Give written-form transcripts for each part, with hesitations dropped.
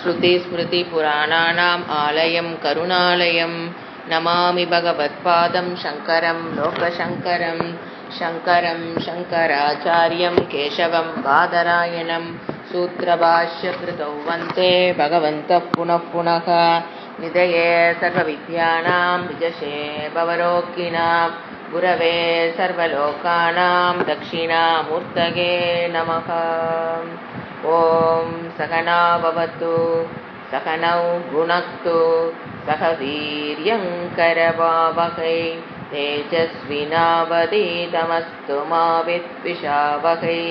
श्रुतिस्मृतिपुराणानाम् आलयं करुणालयं नमामि भगवत्पादं शङ्करं लोकशङ्करं शङ्करं शङ्कराचार्यं केशवं बादरायणं सूत्रभाष्यकृतौ वन्दे भगवन्तः पुनः पुनः निधये सर्वविद्यानां विजशे भवरोगिणां गुरवे सर्वलोकानां दक्षिणामूर्तये नमः। ॐ सहना भवतु सहनौ भुनक्तु सह वीर्यङ्करवावहै तेजस्विनावधीतमस्तु मा विद्विषावहै।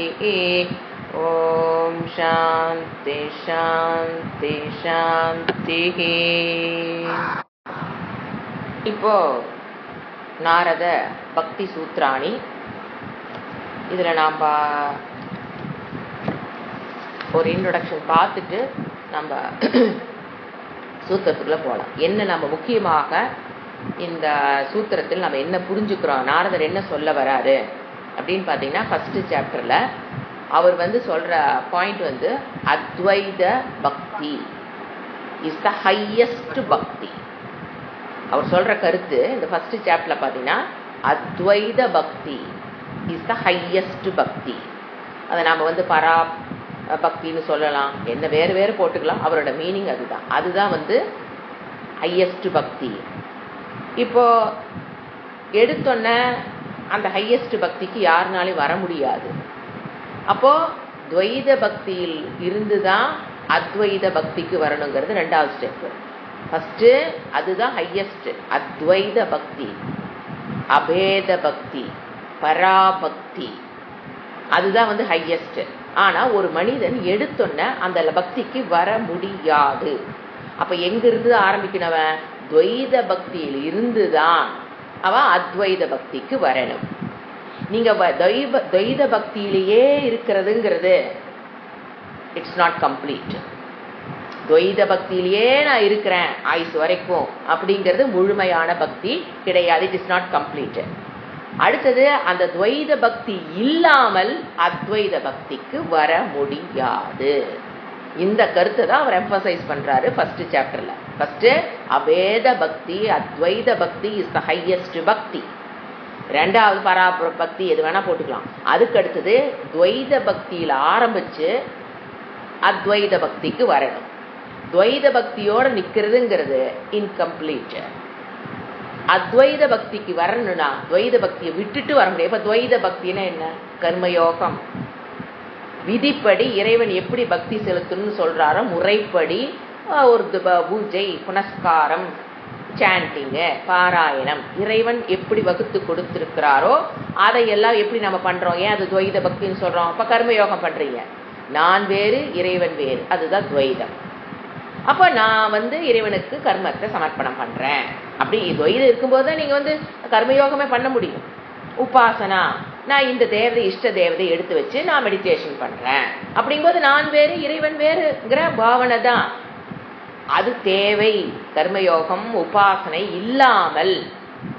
ॐ शान्ति शान्ति शान्तिः। இப்போ நாரத பக்தி சூத்ராணி இதில் நாம் ஒரு இன்ட்ரொடக்ஷன் பார்த்துட்டு நம்ம சூத்திரத்துக்குள்ளே போகலாம். என்ன நம்ம முக்கியமாக இந்த சூத்திரத்தில் நம்ம என்ன புரிஞ்சுக்கிறோம், நாரதர் என்ன சொல்ல வராரு அப்படின்னு பார்த்தீங்கன்னா, ஃபஸ்ட்டு சாப்டரில் அவர் சொல்கிற பாயிண்ட் அத்வைத பக்தி இஸ் த ஹையஸ்ட் பக்தி. அவர் சொல்கிற கருத்து இந்த ஃபஸ்ட்டு சாப்டரில் பார்த்தீங்கன்னா, அத்வைத பக்தி இஸ் த ஹையஸ்ட் பக்தி. அதை நாம் பரா பக்தின்னு சொல்லலாம், என்ன வேறு வேறு போட்டுக்கலாம், அவரோட மீனிங் அதுதான் ஹையஸ்ட் பக்தி. இப்போ எடுத்தோன்ன அந்த ஹையஸ்ட் பக்திக்கு யாருனாலையும் வர முடியாது. அப்போ துவைத பக்தியில் இருந்து தான் அத்வைத பக்திக்கு வரணுங்கிறது ரெண்டாவது ஸ்டெப்பு. ஃபஸ்ட்டு அதுதான் ஹையஸ்ட், அத்வைத பக்தி, அபேத பக்தி, பராபக்தி, அதுதான் ஹையஸ்ட். ஆனால் ஒரு மனிதன் எடுத்தொன்ன அந்த பக்திக்கு வர முடியாது. அப்போ எங்கிருந்து ஆரம்பிக்கணவன்? துவைத பக்தியில் இருந்து தான் அவன் அத்வைத பக்திக்கு வரணும். நீங்கள் துவைத பக்தியிலேயே இருக்கிறதுங்கிறது இட்ஸ் நாட் கம்ப்ளீட். துவைத பக்தியிலேயே நான் இருக்கிறேன் ஆயுசு வரைக்கும் அப்படிங்கிறது முழுமையான பக்தி கிடையாது. It is not complete. அடுத்தது, அந்த துவைத பக்தி இல்லாமல் அத்வைத பக்திக்கு வர முடியாது. இந்த கருத்தை தான் அவர் எம்பசைஸ் பண்றாரு ஃபர்ஸ்ட் சாப்டர்ல. ஃபர்ஸ்ட் அபேத பக்தி, அத்வைத பக்தி இஸ் த ஹையஸ்ட் பக்தி. ரெண்டாவது பராபர பக்தி, எது வேணா போட்டுக்கலாம். அதுக்கு அடுத்தது துவைத பக்தியில ஆரம்பிச்சு அத்வைத பக்திக்கு வரணும். துவைத பக்தியோட நிக்கிறதுங்கிறது இன்கம்ப்ளீட். அத்வைத பக்திக்கு வரணும்னா துவைத பக்தியை விட்டுட்டு வர முடியும். இப்ப துவைத பக்தினா என்ன? கர்மயோகம். விதிப்படி இறைவன் எப்படி பக்தி செலுத்தணும்னு சொல்றாரோ முறைப்படி ஒரு பூஜை, புனஸ்காரம், சாண்டிங்கு, பாராயணம், இறைவன் எப்படி வகுத்து கொடுத்திருக்கிறாரோ அதையெல்லாம் எப்படி நம்ம பண்றோம். ஏன் அது துவைத பக்தின்னு சொல்றோம்? அப்ப கர்மயோகம் பண்றீங்க, நான் வேறு இறைவன் வேறு, அதுதான் துவைதம். அப்போ நான் இறைவனுக்கு கர்மத்தை சமர்ப்பணம் பண்ணுறேன். அப்படி துவைதம் இருக்கும்போது தான் நீங்கள் கர்மயோகமே பண்ண முடியும். உபாசனா, நான் இந்த தேவதை இஷ்ட தேவதை எடுத்து வச்சு நான் மெடிடேஷன் பண்ணுறேன் அப்படிங்கும்போது நான் வேறு இறைவன் வேறுங்கிற பாவனை தான் அது தேவை. கர்மயோகம் உபாசனை இல்லாமல்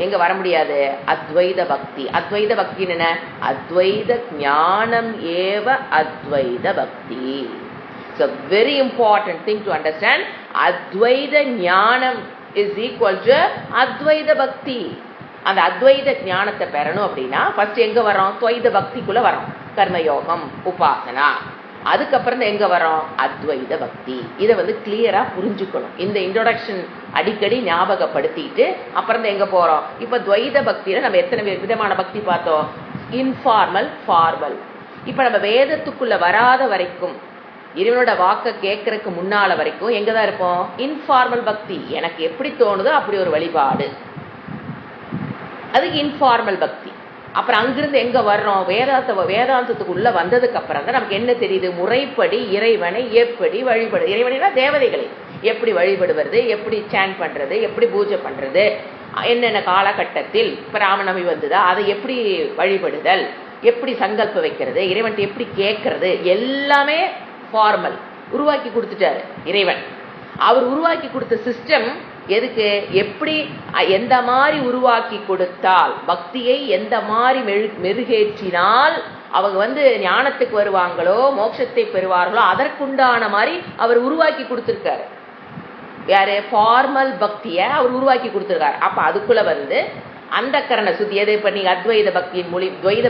எங்கே வர முடியாது? அத்வைத பக்தி. அத்வைத பக்தி என்ன? அத்வைத ஞானம் ஏவ அத்வைத பக்தி. It's a very important thing to understand. Advaita Jnanam is equal to Advaita Bhakti. அந்த அத்வைத ஞானத்தை பெறணும் அப்படின்னா ஃபர்ஸ்ட் எங்க வரோம்? துவைத பக்திக்குள்ள வரோம். கர்மயோகம், உபாசனா, அதுக்கப்புறம் தான் எங்க வரோம்? அத்வைத பக்தி. இதை கிளியரா புரிஞ்சுக்கணும். இந்த இன்ட்ரோடக்ஷன் அடிக்கடி ஞாபகப்படுத்திட்டு அப்புறம் தான் எங்க போறோம்? இப்ப துவைத பக்தியில நம்ம எத்தனை விதமான பக்தி பார்த்தோம்? Informal, formal. இப்ப நம்ம வேதத்துக்குள்ள வராத வரைக்கும், இறைவனோட வாக்க கேட்கறதுக்கு முன்னால வரைக்கும் எங்கதான் இருப்போம்? இன்ஃபார்மல் பக்தி. எனக்கு எப்படி தோணுதோ அப்படி ஒரு வழிபாடு, அதுக்கு இன்ஃபார்மல் பக்தி. அப்புறம் அங்கிருந்து எங்க வர்றோம்? வேதாந்தத்துக்குள்ள வந்ததுக்கு அப்புறம் தான் நமக்கு என்ன தெரியுது? முறைப்படி இறைவனை எப்படி வழிபடு, இறைவனா தேவதைகளை எப்படி வழிபடுவது, எப்படி சாண்ட் பண்றது, எப்படி பூஜை பண்றது, என்னென்ன காலகட்டத்தில் இப்ப ராமநவமி வந்ததா அதை எப்படி வழிபடுதல், எப்படி சங்கல்ப வைக்கிறது, இறைவன் எப்படி கேட்கறது, எல்லாமே ஃபார்மல் உருவாக்கி கொடுத்துட்டாரு இறைவன். அவர் உருவாக்கி கொடுத்த சிஸ்டம் எதுக்கு? எப்படி எந்த மாதிரி உருவாக்கி கொடுத்தால், பக்தியை எந்த மாதிரி மெருகேற்றினால் அவங்க வந்து ஞானத்துக்கு வருவாங்களோ மோட்சத்தை பெறுவார்களோ அதற்குண்டான மாதிரி அவர் உருவாக்கி கொடுத்துருக்காரு. யாரு? ஃபார்மல் பக்தியை அவர் உருவாக்கி கொடுத்துருக்காரு. அப்ப அதுக்குள்ள வந்து அந்த கரண சுத்தி எது? இப்ப நீங்க துவைத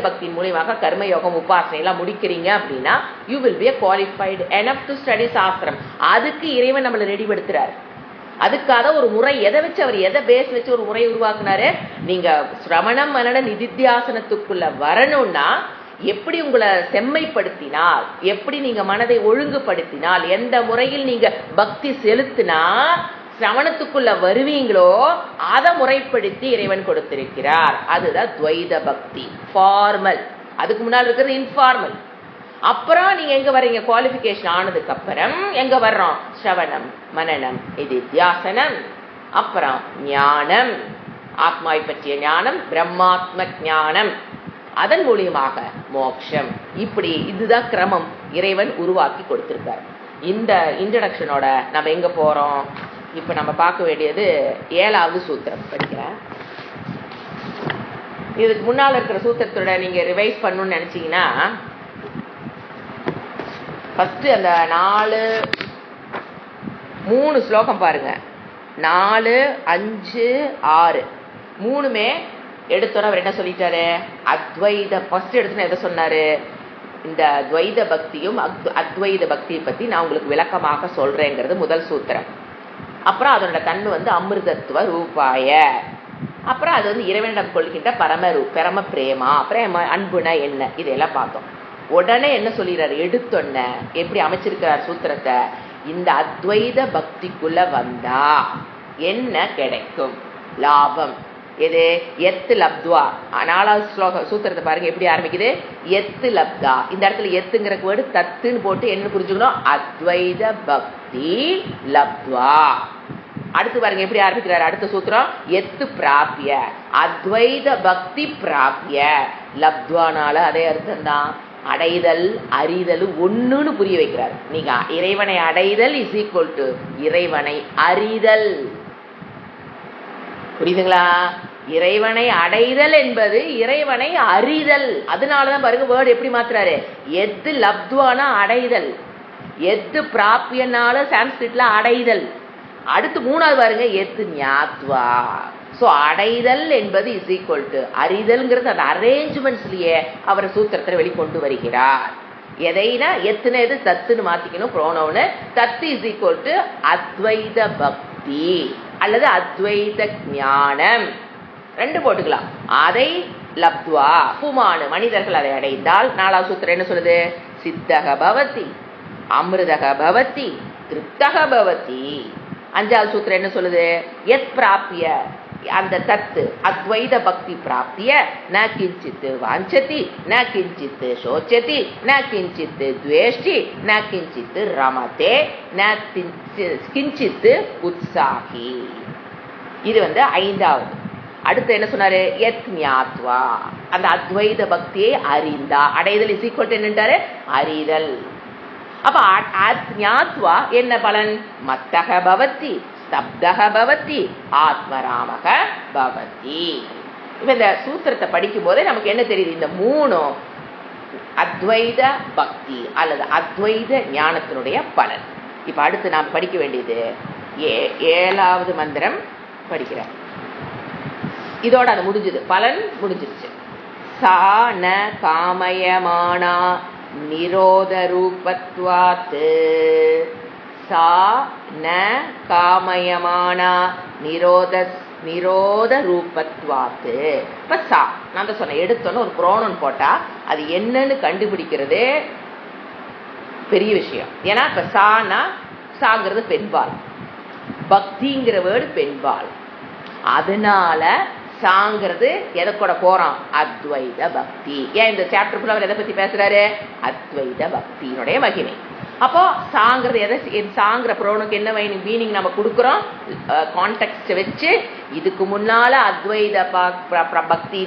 பக்தியின் மூலியமாக கர்மயோகம் உபாசனை எல்லாம் முடிக்கிறீங்க அப்படின்னா you will be qualified enough to study சாஸ்திரம். அதுக்கு இறைவன் நம்மளை ரெடிபடுத்துறாரு. அதுக்காக ஒரு முறை எதை வச்சு அவர் எதை பேஸ் வச்சு ஒரு முறை உருவாக்குனாரு? நீங்க சிரவணம் மனன நிதித்தியாசனத்துக்குள்ள வரணும்னா எப்படி உங்களை செம்மைப்படுத்தினால், எப்படி நீங்க மனதை ஒழுங்குபடுத்தினால், எந்த முறையில் நீங்க பக்தி செலுத்தினா சிரவணத்துக்குள்ள வருவீங்களோ அதை முறைப்படுத்தி இறைவன் கொடுத்திருக்கிறார். அதுதான் துவைத பக்தி, ஃபார்மல். அதுக்கு முன்னால் இருக்கிறது இன்ஃபார்மல். அப்புறம் நீங்க எங்க வர்றீங்க? குவாலிஃபிகேஷன் ஆனதுக்கு அப்புறம் எங்க வர்றோம்? ஸ்ரவணம் மனனம் நிதித்தியாசனம், அப்புறம் ஞானம், ஆத்மாவை பற்றிய ஞானம், பிரம்மாத்ம ஞானம், அதன் மூலியமாக மோட்சம். இப்படி இதுதான் கிரமம் இறைவன் உருவாக்கி கொடுத்திருக்கார். இந்த இன்ட்ரடக்ஷனோட நம்ம எங்க போறோம்? இப்ப நம்ம பார்க்க வேண்டியது 7வது சூத்திரம் படிக்கிறேன். இதுக்கு முன்னால் இருக்கிற சூத்திரத்தோட நீங்க ரிவைஸ் பண்ணணும்னு நினைச்சீங்கன்னா ஃபர்ஸ்ட் அந்த 3 ஸ்லோகம் பாருங்க. 4, 5, 6 மூணுமே எடுத்தோட அவர் என்ன சொல்லிட்டாரு? அத்வைத ஃபர்ஸ்ட் எடுத்துன்னு எதை சொன்னாரு? இந்த துவைத பக்தியும் அத்வைத பக்தியை பத்தி நான் உங்களுக்கு விளக்கமாக சொல்றேங்கிறது முதல் சூத்திரம். அப்புறம் அதனோட தன்மை வந்து அமிர்தத்துவ ரூபாய, அப்புறம் அது வந்து இறைவனிடம் கொள்கின்ற பரம பிரேமா, அப்புறம் அன்புனா என்ன, இதெல்லாம் பார்த்தோம். உடனே என்ன சொல்லிடுறாரு? எடுத்தொன்ன எப்படி அமைச்சிருக்கிறார் சூத்திரத்தை? இந்த அத்வைத பக்திக்குள்ள வந்தா என்ன கிடைக்கும்? லாபம். எது? எத்து லப்துவா. 4வது ஸ்லோக சூத்திரத்தை பாருங்க எப்படி ஆரம்பிக்குது? எத்து லப்தா. இந்த இடத்துல எத்துங்கிற வேர்டு தத்துன்னு போட்டு என்ன புரிஞ்சுக்கணும்? அத்வைத பக்தி லப்துவா. அடுத்து பாருங்க எப்படி ஆரம்பிக்கிறாரு அடுத்த சூத்திரம்? எத்து பிராபிய, அத்வைத பக்தி பிராபிய. லப்துவானால அதே அர்த்தம் தான், அடைதல் அறிதல் ஒண்ணுன்னு புரிய வைக்கிறார். நீங்க இறைவனை அடைதல் இஸ் ஈக்குவல் டு இறைவனை அறிதல். புரியுதுங்களா? இறைவனை அடைதல் என்பது இறைவனை அறிதல். அதனாலதான் பாருங்க வேர்டு எப்படி மாத்துறாரு? எத்து லப்துவானா அடைதல், எத்து பிராபியனால சான்ஸ்கிரிட்ல அடைதல். அடுத்து 3வது பாருங்க எத்து ஞாத்வா. சோ அடைதல் என்பது இஸ் ஈக்குவல் டு அறிதல்ங்கிறது அந்த அரேஞ்ச்மெண்ட்ஸ்லயே அவர் சூத்திரத்தை வெளிக்கொண்டு வருகிறார். எதைனா எத்துன்னு எது தத்துன்னு மாத்திக்கணும் ப்ரோனவுன். தத்து இஸ் ஈக்குவல் டு அத்வைத பக்தி அல்லது அத்வைத ஞானம், 2 போட்டுக்கலாம். அதை லப்துவா புமானு மனிதர்கள் அதை அடைந்தால் 4வது சூத்திரம் என்ன சொல்லுது? சித்தக பவதி, அமிர்தக பவதி, திருப்தக பவதி. 5வது சூத்திரம் என்ன சொல்லுது? எத் பிராபிய, அந்த தத்து அத்வைத பக்தி பிராப்திய ந கிஞ்சித் வாஞ்சதி, ந கிஞ்சித் சோச்சதி, ந கிஞ்சித் துவேஷ்டி, ந கிஞ்சித் ரமதே, ந கிஞ்சித் உத்சாகி. இது வந்து 5வது. அடுத்து என்ன சொன்னாரு? எத் ஞாத்வா, அந்த அத்வைத பக்தியை அறிந்தா. அடைதல் இஸ் ஈக்குவல் டு என்னன்றாரு? அறிதல். அப்ப ஞாத்வா என்ன பலன்? மத்தக பவதி, ஸ்தப்தக பவதி, ஆத்மராமக பவதி. இப்ப இந்த சூத்திரத்தை படிக்கும் போதே நமக்கு என்ன தெரியுது? இந்த 3 அத்வைத பக்தி அல்லது அத்வைத ஞானத்தினுடைய பலன். இப்ப அடுத்து நாம் படிக்க வேண்டியது 7வது மந்திரம் படிக்கிறேன். இதோட அது முடிஞ்சது, பலன் முடிஞ்சிருச்சு. சா ந காமயமானா நிரோத ரூபத்வாத், சா ந காமயமானா நிரோத ரூபத்வாத். இப்ப சா நான் தான் சொன்னேன், எடுத்தோன்னு ஒரு ப்ரோனவுன் போட்டா அது என்னன்னு கண்டுபிடிக்கிறது பெரிய விஷயம். ஏன்னா இப்ப சானா சாங்கிறது பெண்பால், பக்திங்கிற வேர்டு பெண்பால். அதனால சாங்கிறது எதை கூட போறோம்? அத்வைத பக்தி. ஏன் இந்த சாப்டர் அவர் எதை பத்தி பேசுறாரு? அத்வைத பக்தியினுடைய மகிமை. அப்போ சாங்கிறது எதை, சாங்கிற ப்ரோனுக்கு என்ன மீனிங் நம்ம கொடுக்குறோம்? கான்டெக்ஸ்ட் வச்சு இதுக்கு முன்னால அத்வைத பக்தி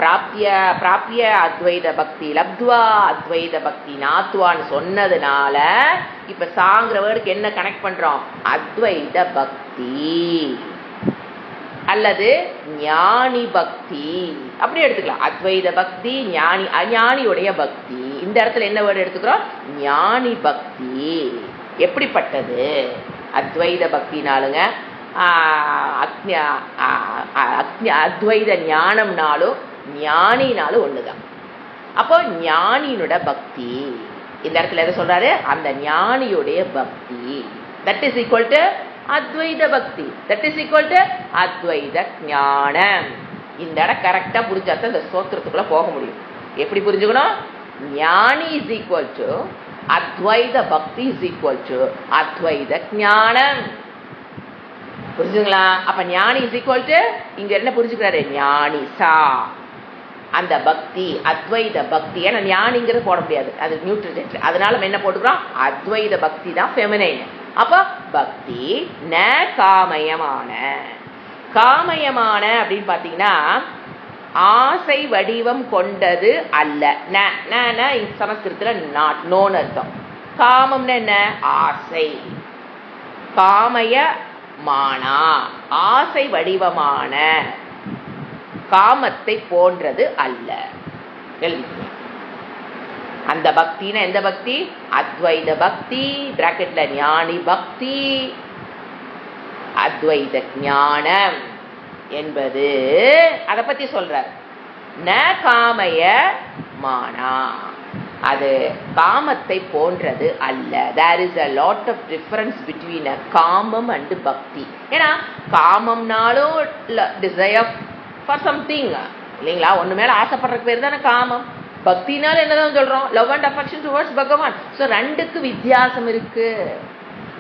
பிராப்திய அத்வைத பக்தி லப்துவா, அத்வைத பக்தி நாத்துவான்னு சொன்னதுனால இப்ப சாங்கிற வேர்டுக்கு என்ன கனெக்ட் பண்றோம்? அத்வைத பக்தி. அல்லது ஞானி பக்தி அப்படி எடுத்துக்கலாம். அத்வைத பக்தி, ஞானி, அஞானியுடைய பக்தி. இந்த இடத்துல என்ன வேர்டு எடுத்துக்கிறோம்? ஞானி பக்தி. எப்படிப்பட்டது? அத்வைத பக்தினாலுங்க அத்வைத ஞானம்னாலும் ஞானினாலும் ஒண்ணுதான். அப்போ ஞானியினோட பக்தி இந்த இடத்துல எதை சொல்றாரு? அந்த ஞானியுடைய பக்தி. தட் இஸ் ஈக்குவல் டு அத்வைத பக்தி. தட் இஸ் ஈக்குவல் டு அத்வைத ஞானம். இந்த இடம் கரெக்டா புரிஞ்சாதான் இந்த ஸ்தோத்திரத்துக்குள்ள போக முடியும். எப்படி புரிஞ்சுக்கணும்? ஞானி இஸ் ஈக்குவல் டு அத்வைத பக்தி இஸ் ஈக்குவல் டு அத்வைத ஞானம். புரிஞ்சுங்களா? அப்ப ஞானி இஸ் ஈக்குவல் டு இங்க என்ன புரிஞ்சுக்கிறாரு? ஞானி சா அந்த பக்தி, அத்வைத பக்தி. ஏன்னா ஞானிங்கிறது போட முடியாது, அது நியூட்ரல். அதனால நம்ம என்ன போட்டுக்கிறோம்? அத்வைத பக்தி தான் ஃபெமினைன். அப்ப பக்தி ந காமயமான. காமயமான அப்படின்னு பாத்தீங்கன்னா ஆசை வடிவம் கொண்டது அல்ல. சமஸ்கிருத்துல நாட், நோன்னு அர்த்தம். காமம்னு என்ன? ஆசை. காமயமானா ஆசை வடிவமான, காமத்தை போன்றது அல்ல. அந்த பக்தினா எந்த பக்தி? அத்வைத பக்தி, பிராக்கெட்ல ஞானி பக்தி. அத்வைத ஞானம் என்பது அதை பத்தி சொல்றார். ந காமய மானா, அது காமத்தை போன்றது அல்ல. there is a lot of difference between a காமம் and பக்தி. ஏன்னா காமம்னாலும் desire for something இல்லைங்களா? ஒண்ணு மேல ஆசைப்படுறதுக்கு பேர் தானே காமம். பக்தினால என்னதான் சொல்றோம்? லவ் அண்ட் அஃபெக்ஷன் டுவர்ட்ஸ் பகவான். சோ ரெண்டுக்கு வித்தியாசம் இருக்கு.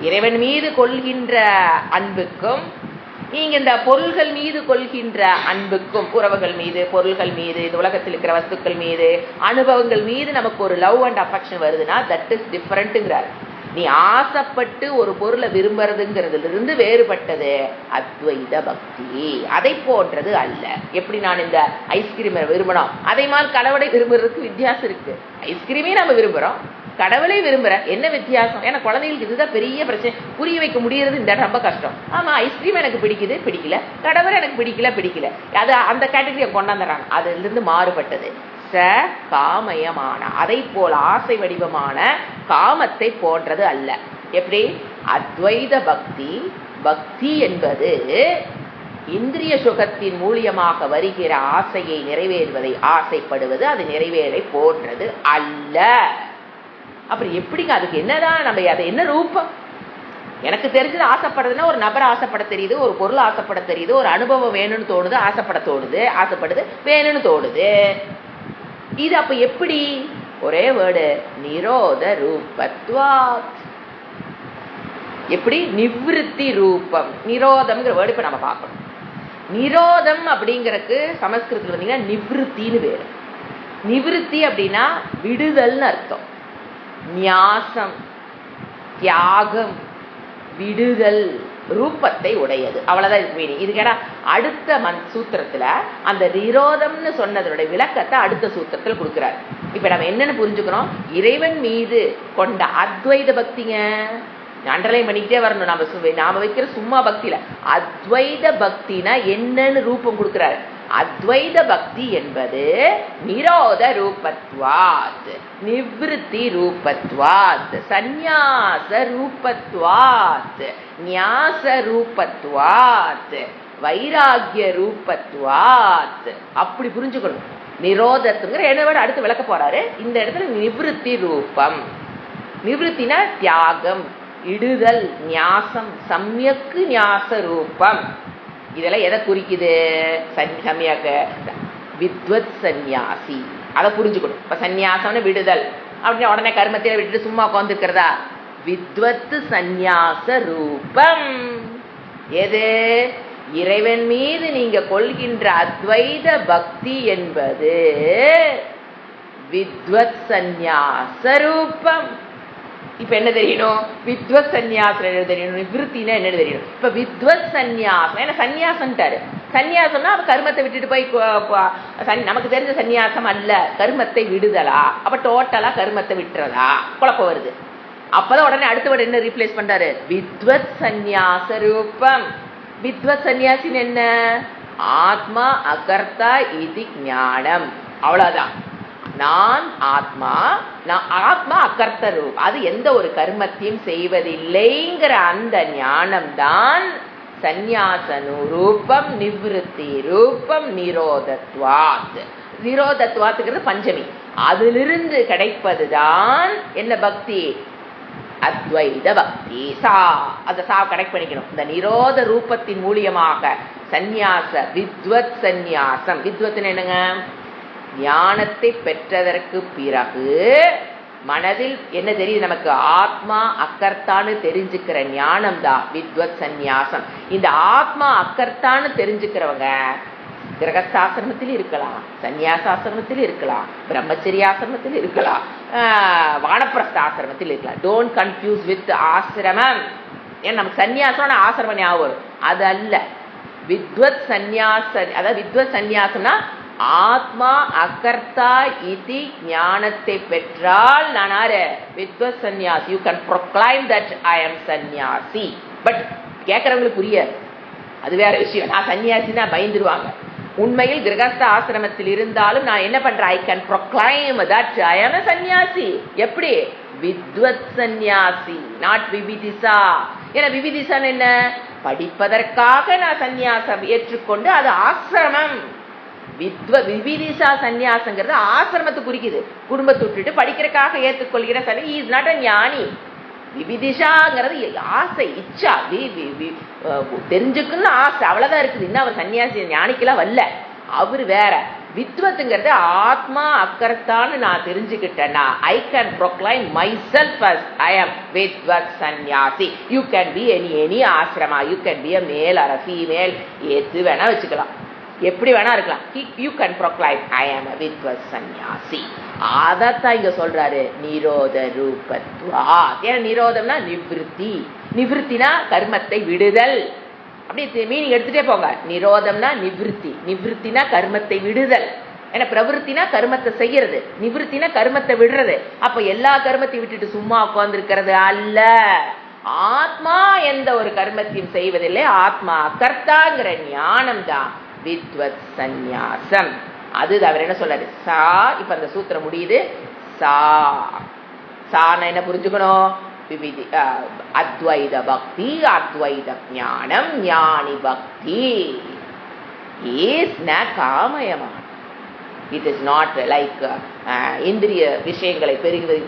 இறைவன் மீது கொள்கின்ற அன்புக்கும் நீங்க இந்த பொருள்கள் மீது கொள்கின்ற அன்புக்கும், உறவுகள் மீது, பொருள்கள் மீது, இந்த உலகத்தில் இருக்கிற வஸ்துக்கள் மீது, அனுபவங்கள் மீது நமக்கு ஒரு லவ் அண்ட் அஃபெக்ஷன் வருதுன்னா தட் இஸ் டிஃபரெண்ட்ங்கிறார். நீ ஆசைப்பட்டு ஒரு பொருளை விரும்புறதுங்கிறதுல இருந்து வேறுபட்டது அத்வைத பக்தி. அதை போன்றது அல்ல. எப்படி நான் இந்த ஐஸ்கிரீமை விரும்பணும், அதே மாதிரி கடவுளை விரும்புறதுக்கு வித்தியாசம் இருக்கு. ஐஸ்கிரீமே நம்ம விரும்புறோம், கடவுளை விரும்புற. என்ன வித்தியாசம்? ஏன்னா குழந்தைகளுக்கு இதுதான் பெரிய பிரச்சனை, புரிய வைக்க முடியறது இந்த ரொம்ப கஷ்டம். ஆமா, ஐஸ்கிரீம் எனக்கு பிடிக்குது, பிடிக்கல. கடவுள் எனக்கு பிடிக்கல. அது அந்த கேட்டகரியை கொண்டாந்துறாங்க. அதுல இருந்து மாறுபட்டது ச காமயமான, அதை போல் ஆசை வடிவமான காமத்தை போன்றது அல்ல. எப்படி? அத்வைத பக்தி, பக்தி என்பது இந்திரிய சுகத்தின் மூலியமாக வருகிற ஆசையை நிறைவேறுவதை ஆசைப்படுவது, அது நிறைவேறை போன்றது அல்ல. அப்புறம் எப்படிங்க? அதுக்கு என்னதான் நம்ம அதை என்ன ரூபம்? எனக்கு தெரிஞ்சது ஆசைப்படுறதுன்னா ஒரு நபர் ஆசைப்பட தெரியுது, ஒரு பொருள் ஆசைப்பட தெரியுது, ஒரு அனுபவம் வேணும்னு தோணுது, ஆசைப்பட தோணுது, ஆசைப்படுது, வேணும்னு தோணுது. இது அப்ப எப்படி? ஒரே வேர்டு, நிரோத ரூபத்வாத். எப்படி? நிவிருத்தி ரூபம். நிரோதம்ங்கிற வேர்டு இப்ப நம்ம பார்க்கணும். நிரோதம் அப்படிங்கறதுக்கு சமஸ்கிருதத்துல வந்தீங்கன்னா நிவிருத்தின்னு வேறு. நிவிருத்தி அப்படின்னா விடுதல்னு அர்த்தம். நியாசம், தியாகம், விடுதல், ரூபத்தை உடையது. அவ்வளவுதான் இதுக்கு மீனிங். இது கேட்டா அடுத்த சூத்திரத்துல அந்த நிரோதம்னு சொன்னதனுடைய விளக்கத்தை அடுத்த சூத்திரத்துல கொடுக்கிறார். இப்ப நம்ம என்னன்னு புரிஞ்சுக்கிறோம்? இறைவன் மீது கொண்ட அத்வைத பக்திங்க. அண்டர்லைன் பண்ணிக்கிட்டே வரணும். நாம வைக்கிற சும்மா பக்தியில அத்வைத பக்தினா என்னன்னு ரூபம் கொடுக்கிறாரு. அத்வைத பக்தி என்பது நிரோத ரூபத்வாத், நிவிருத்தி ரூபத்வாத், சந்நியாச ரூபத்வாத், ஞாச ரூபத்வாத், வைராகிய ரூபத்வாத். அப்படி புரிஞ்சுக்கணும். நிரோதத்துங்கிற என்ன அடுத்து விளக்க போறாரு. இந்த இடத்துல நிவிருத்தி ரூபம். நிவிருத்தினா தியாகம், இடுதல், ஞாசம், சம்யக்கு ஞாச ரூபம். இதெல்லாம் எதை குறிக்குது? சம்யக வித்வத் சந்நியாசி. அதை புரிஞ்சுக்கணும். இப்ப சந்நியாசம்னு விடுதல் அப்படின்னு உடனே கர்மத்தை விட்டுட்டு சும்மா உட்கார்ந்து இருக்கிறதா? வித்வத் சந்நியாச ரூபம். எது? இறைவன் மீது நீங்க கொள்கின்ற அத்வைத பக்தி என்பது வித்வத் சந்நியாச ரூபம். இப்ப என்ன தெரியணும்? வித்வத் சந்நியாசம் என்ன தெரியணும்? நிவிருத்தினா என்ன தெரியணும்? இப்ப வித்வத் சந்நியாசம், ஏன்னா சந்நியாசம்ட்டாரு. சந்நியாசம்னா அப்ப கர்மத்தை விட்டுட்டு போய் நமக்கு தெரிஞ்ச சந்நியாசம் அல்ல, கர்மத்தை விடுதலா? அப்ப டோட்டலா கர்மத்தை விட்டுறதா? குழப்பம் வருது. அப்பதான் உடனே அடுத்த வேர்டு என்ன ரீப்ளேஸ் பண்றாரு? வித்வத் சந்நியாச ரூபம். வித்வத் சந்நியாசின் என்ன? ஆத்மா அகர்த்தா இது ஞானம், அவ்வளவுதான். நான் ஆத்மா அகர்த்த ரூபம், அது எந்த ஒரு கர்மத்தையும் செய்வதில்லைங்கிற அந்த ஞானம் தான் சந்நியாசனு ரூபம் நிவிருத்தி ரூபம் நிரோதத்வாத். நிரோதத்வாத்துங்கிறது பஞ்சமி, அதிலிருந்து கிடைப்பதுதான் என்ன பக்தி? அத்வைத பக்தி. அந்த கனெக்ட் பண்ணிக்கணும். இந்த நிரோத ரூபத்தின் மூலியமாக சந்நியாச வித்வத் சந்நியாசம். வித்வத்னு என்னங்க? ஞானத்தை பெற்றதற்கு பிறகு மனதில் என்ன தெரியுது நமக்கு? ஆத்மா அக்கர்த்தான்னு தெரிஞ்சுக்கிற ஞானம் தான் வித்வத் சந்நியாசம். இந்த ஆத்மா அக்கர்த்தான்னு தெரிஞ்சுக்கிறவங்க கிரகஸ்தாசிரமத்தில் இருக்கலாம், சந்நியாசாசிரமத்தில் இருக்கலாம், பிரம்மச்சரியாசிரமத்தில் இருக்கலாம், வானப்பிரஸ்தாசிரமத்தில் இருக்கலாம். டோன்ட் கன்ஃபியூஸ் வித் ஆசிரமம். ஏன்னா நமக்கு சந்நியாசம் ஆசிரமம் ஞாபகம் வரும், அது அல்ல. வித்வத் சந்நியாச, அதாவது வித்வத் சந்நியாசம்னா ஆத்மா அகர்த்தா இதி ஞானத்தை பெற்றால் நான் ஆறு வித்வத் சந்நியாசி. You can proclaim that I am சந்நியாசி. பட் கேட்கறவங்களுக்கு புரியாது, அது வேற விஷயம். நான் சன்னியாசின்னா பயந்துருவாங்க. உண்மையில் கிரகஸ்த ஆசிரமத்தில் இருந்தாலும் நான் என்ன பண்றேன்? ஐ can proclaim that I am a சன்னியாசி. எப்படி? வித்வத் சன்னியாசி, நாட் விவிதிசா. ஏன்னா விவிதிசான்னு என்ன? படிப்பதற்காக நான் சன்னியாசம் ஏற்றுக்கொண்டு அது ஆசிரமம். விவிதிசா சன்னியாசங்கிறது ஆசிரமத்தை குறிக்குது. குடும்பத்தை விட்டுட்டு படிக்கிறதுக்காக ஏற்றுக்கொள்கிற சன்னியாசி இஸ் நாட் a ஞானி. விவிதிஷாங்கிறது ஆசை, இச்சா, தெரிஞ்சுக்கணும்னு ஆசை, அவ்வளவுதான் இருக்குது. இன்னும் அவர் சன்னியாசி ஞானிக்கெல்லாம் வரல, அவரு வேற. வித்வத்துங்கிறது ஆத்மா அக்கர்த்தான்னு நான் தெரிஞ்சுக்கிட்டேன்னா I can proclaim my self as I am வித்வத் சன்னியாசி. யூ கேன் பி எனி ஆசிரமா, you can be a male or female, எது வேணா வச்சுக்கலாம், எப்படி வேணா இருக்கலாம். You can proclaim I am a வித்வத் சன்னியாசி. அதத்தான் இங்க சொல்றாரு நிரோத ரூபத்வா. ஏன்னா நிரோதம்னா நிவிருத்தி, நிவிருத்தினா கர்மத்தை விடுதல். அப்படி மீனிங் எடுத்துட்டே போங்க. நிரோதம்னா நிவிருத்தி, நிவிருத்தினா கர்மத்தை விடுதல். ஏன்னா பிரவருத்தினா கர்மத்தை செய்யறது, நிவிருத்தினா கர்மத்தை விடுறது. அப்ப எல்லா கர்மத்தையும் விட்டுட்டு சும்மா உட்கார்ந்து இருக்கிறது அல்ல. ஆத்மா எந்த ஒரு கர்மத்தையும் செய்வதில்லை, ஆத்மா கர்த்தாங்கிற ஞானம் தான் வித்வத் சந்நியாசம். அது அவர் என்ன சொல்றாரு? சா. இப்ப அந்த சூத்திரம் முடியுது. சா சான என்ன புரிஞ்சுக்கணும்? விவிதி அத்வைத பக்தி, அத்வைத ஞானம், ஞானி பக்தி இஸ் ந காமயமான. இட் இஸ் நாட் லைக் இந்திரிய விஷயங்களை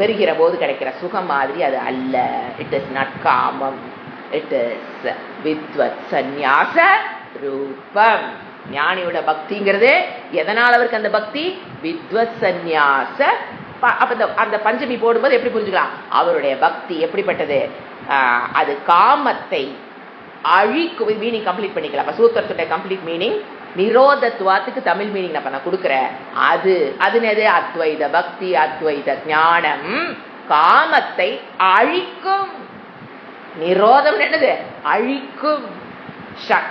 பெறுகிற போது கிடைக்கிற சுகம் மாதிரி அது அல்ல. இட் இஸ் நாட் காமம், இட் இஸ் வித்வத் சந்நியாச ரூபம். ஞானியோட பக்திங்கிறது எதனால் அவருக்கு அந்த பக்தி? வித்வத் சந்நியாச. அப்ப அந்த பஞ்சமி போடும்போது எப்படி புரிஞ்சுக்கலாம்? அவருடைய பக்தி எப்படிப்பட்டது? அது காமத்தை அழிக்கும். மீனிங் கம்ப்ளீட் பண்ணிக்கலாம். அப்ப சூத்திரத்துடைய கம்ப்ளீட் மீனிங் நிரோதத்துவாத்துக்கு தமிழ் மீனிங் நான் கொடுக்குறேன். அது என்னது? அத்வைத பக்தி, அத்வைத ஞானம் காமத்தை அழிக்கும். நிரோதம் என்னது? அழிக்கும்,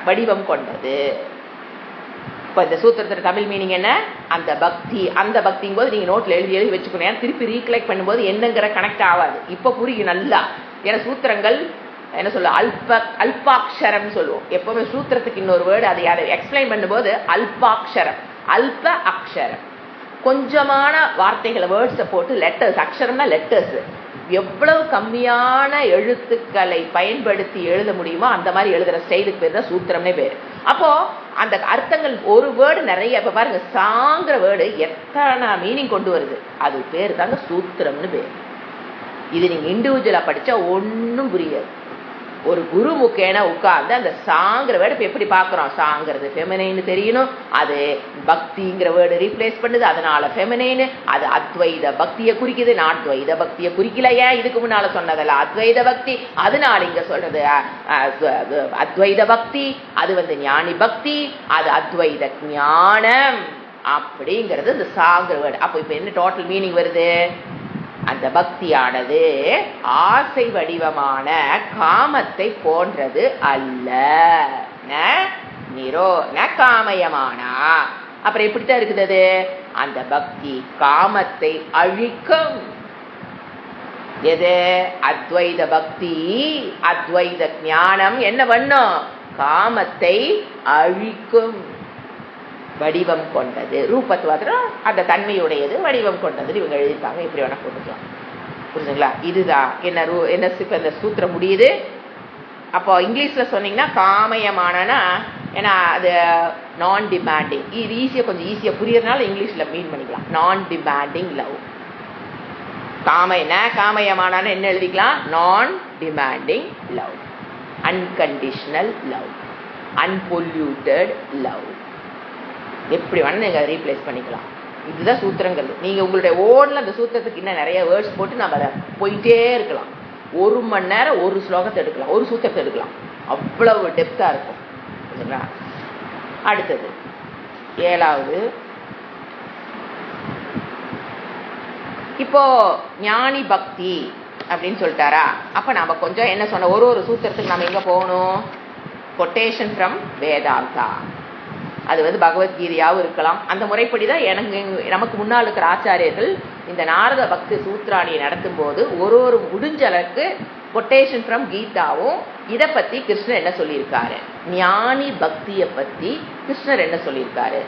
வடிவம் கொண்டது. இப்ப இந்த சூத்திரத்தோட தமிழ் மீனிங் என்ன? அந்த பக்தி. அந்த பக்திங் போது நீங்க நோட்ல எழுதி வச்சுக்கணும். திருப்பி ரீகலெக்ட் பண்ணும்போது என்னங்கிற கனெக்ட் ஆகாது. இப்ப புரியும் நல்லா. ஏன்னா சூத்திரங்கள் என்ன சொல்ல, அல்பாட்சரம் சொல்லுவோம். எப்பவுமே சூத்திரத்துக்கு இன்னொரு வேர்டு, அதை எக்ஸ்பிளைன் பண்ணும்போது அல்பாட்சரம், அல்ப அக்ஷரம். கொஞ்சமான வார்த்தைகளை வேர்ட்ஸை போட்டு லெட்டர்ஸ், அக்ஷரம்னா லெட்டர்ஸ், எவ்வளவு கம்மியான எழுத்துக்களை பயன்படுத்தி எழுத முடியுமோ அந்த மாதிரி எழுதுற ஸ்டைலுக்கு பேர் தான் சூத்திரம்னே பேர். அப்போ அந்த அர்த்தங்கள் ஒரு வேர்டு நிறைய. இப்ப பாருங்க, சாங்கிற வேர்டு எத்தனை மீனிங் கொண்டு வருது, அது பேர் தாங்க சூத்திரம்னு பேர். இது நீங்க இண்டிவிஜுவலா படிச்சா ஒன்னும் புரியாது. ஒரு குரு முக்கேன உட்கார்ந்து அந்த சாங்கிற வேர்டு எப்படி பாக்குறோம்? சாங்கிறது ஃபெமினைன்னு தெரியணும். அது பக்திங்கிற வேர்டு ரீப்ளேஸ் பண்ணுது, அதனால ஃபெமினைன்னு. அது அத்வைத பக்தியை குறிக்குது, நான் துவைத பக்தியை குறிக்கல. ஏன் இதுக்கு முன்னால சொன்னதல்ல அத்வைத பக்தி, அதனால இங்க சொல்றது அத்வைத பக்தி. அது ஞானி பக்தி, அது அத்வைத ஞானம் அப்படிங்கிறது இந்த சாங்கிற வேர்டு. அப்போ இப்ப என்ன டோட்டல் மீனிங் வருது? அந்த பக்தியானது ஆசை வடிவமான காமத்தை போன்றது அல்ல. காமயமானா அப்புறம் எப்படித்தான் இருக்குது? அந்த பக்தி காமத்தை அழிக்கும். எது? அத்வைத பக்தி, அத்வைத ஞானம் என்ன பண்ணும்? காமத்தை அழிக்கும் வடிவம் கொண்டது. ரூபத்துவாத்திரம் அந்த தன்மையுடையது, வடிவம் கொண்டது இவங்க எழுதியிருக்காங்க. இப்படி வேணா போட்டுக்கலாம். புரிஞ்சுங்களா? இதுதான் என்ன இப்ப இந்த சூத்திரம் முடியுது. அப்போ இங்கிலீஷ்ல சொன்னீங்கன்னா காமயமானனா, ஏன்னா அது நான் டிமாண்டிங். இது ஈஸியா கொஞ்சம் ஈஸியா புரியறதுனால இங்கிலீஷ்ல மீன் பண்ணிக்கலாம். நான் டிமாண்டிங் லவ். காமயமான என்ன எழுதிக்கலாம்? நான் demanding love, unconditional love, unpolluted love. எப்படி வேணா நீங்க அதை ரீப்ளேஸ் பண்ணிக்கலாம். இதுதான் சூத்திரங்கள். நீங்க உங்களுடைய ஓன்ல அந்த சூத்திரத்துக்கு இன்னும் நிறைய வேர்ட்ஸ் போட்டு நம்ம அதை போயிட்டே இருக்கலாம். 1 மணி நேரம் ஒரு ஸ்லோகத்தை எடுக்கலாம், ஒரு சூத்திரத்தை எடுக்கலாம். அவ்வளவு டெப்தா இருக்கும். அடுத்தது 7வது. இப்போ ஞானி பக்தி அப்படின்னு சொல்லிட்டாரா? அப்ப நாம கொஞ்சம் என்ன சொன்ன, ஒரு சூத்திரத்துக்கு நம்ம எங்க போகணும்? Quotation from Vedanta. அது பகவத்கீதையாவும் இருக்கலாம். அந்த முறைப்படிதான் நமக்கு முன்னால் இருக்கிற ஆச்சாரியர்கள் இந்த நாரத பக்தி சூத்ராணியை நடத்தும் போது ஒரு முடிஞ்ச அளவுக்கு கொட்டேஷன் ஃப்ரம் கீதாவும் இதை பத்தி கிருஷ்ணர் என்ன சொல்லியிருக்காரு, ஞானி பக்தியை பத்தி கிருஷ்ணர் என்ன சொல்லியிருக்காரு,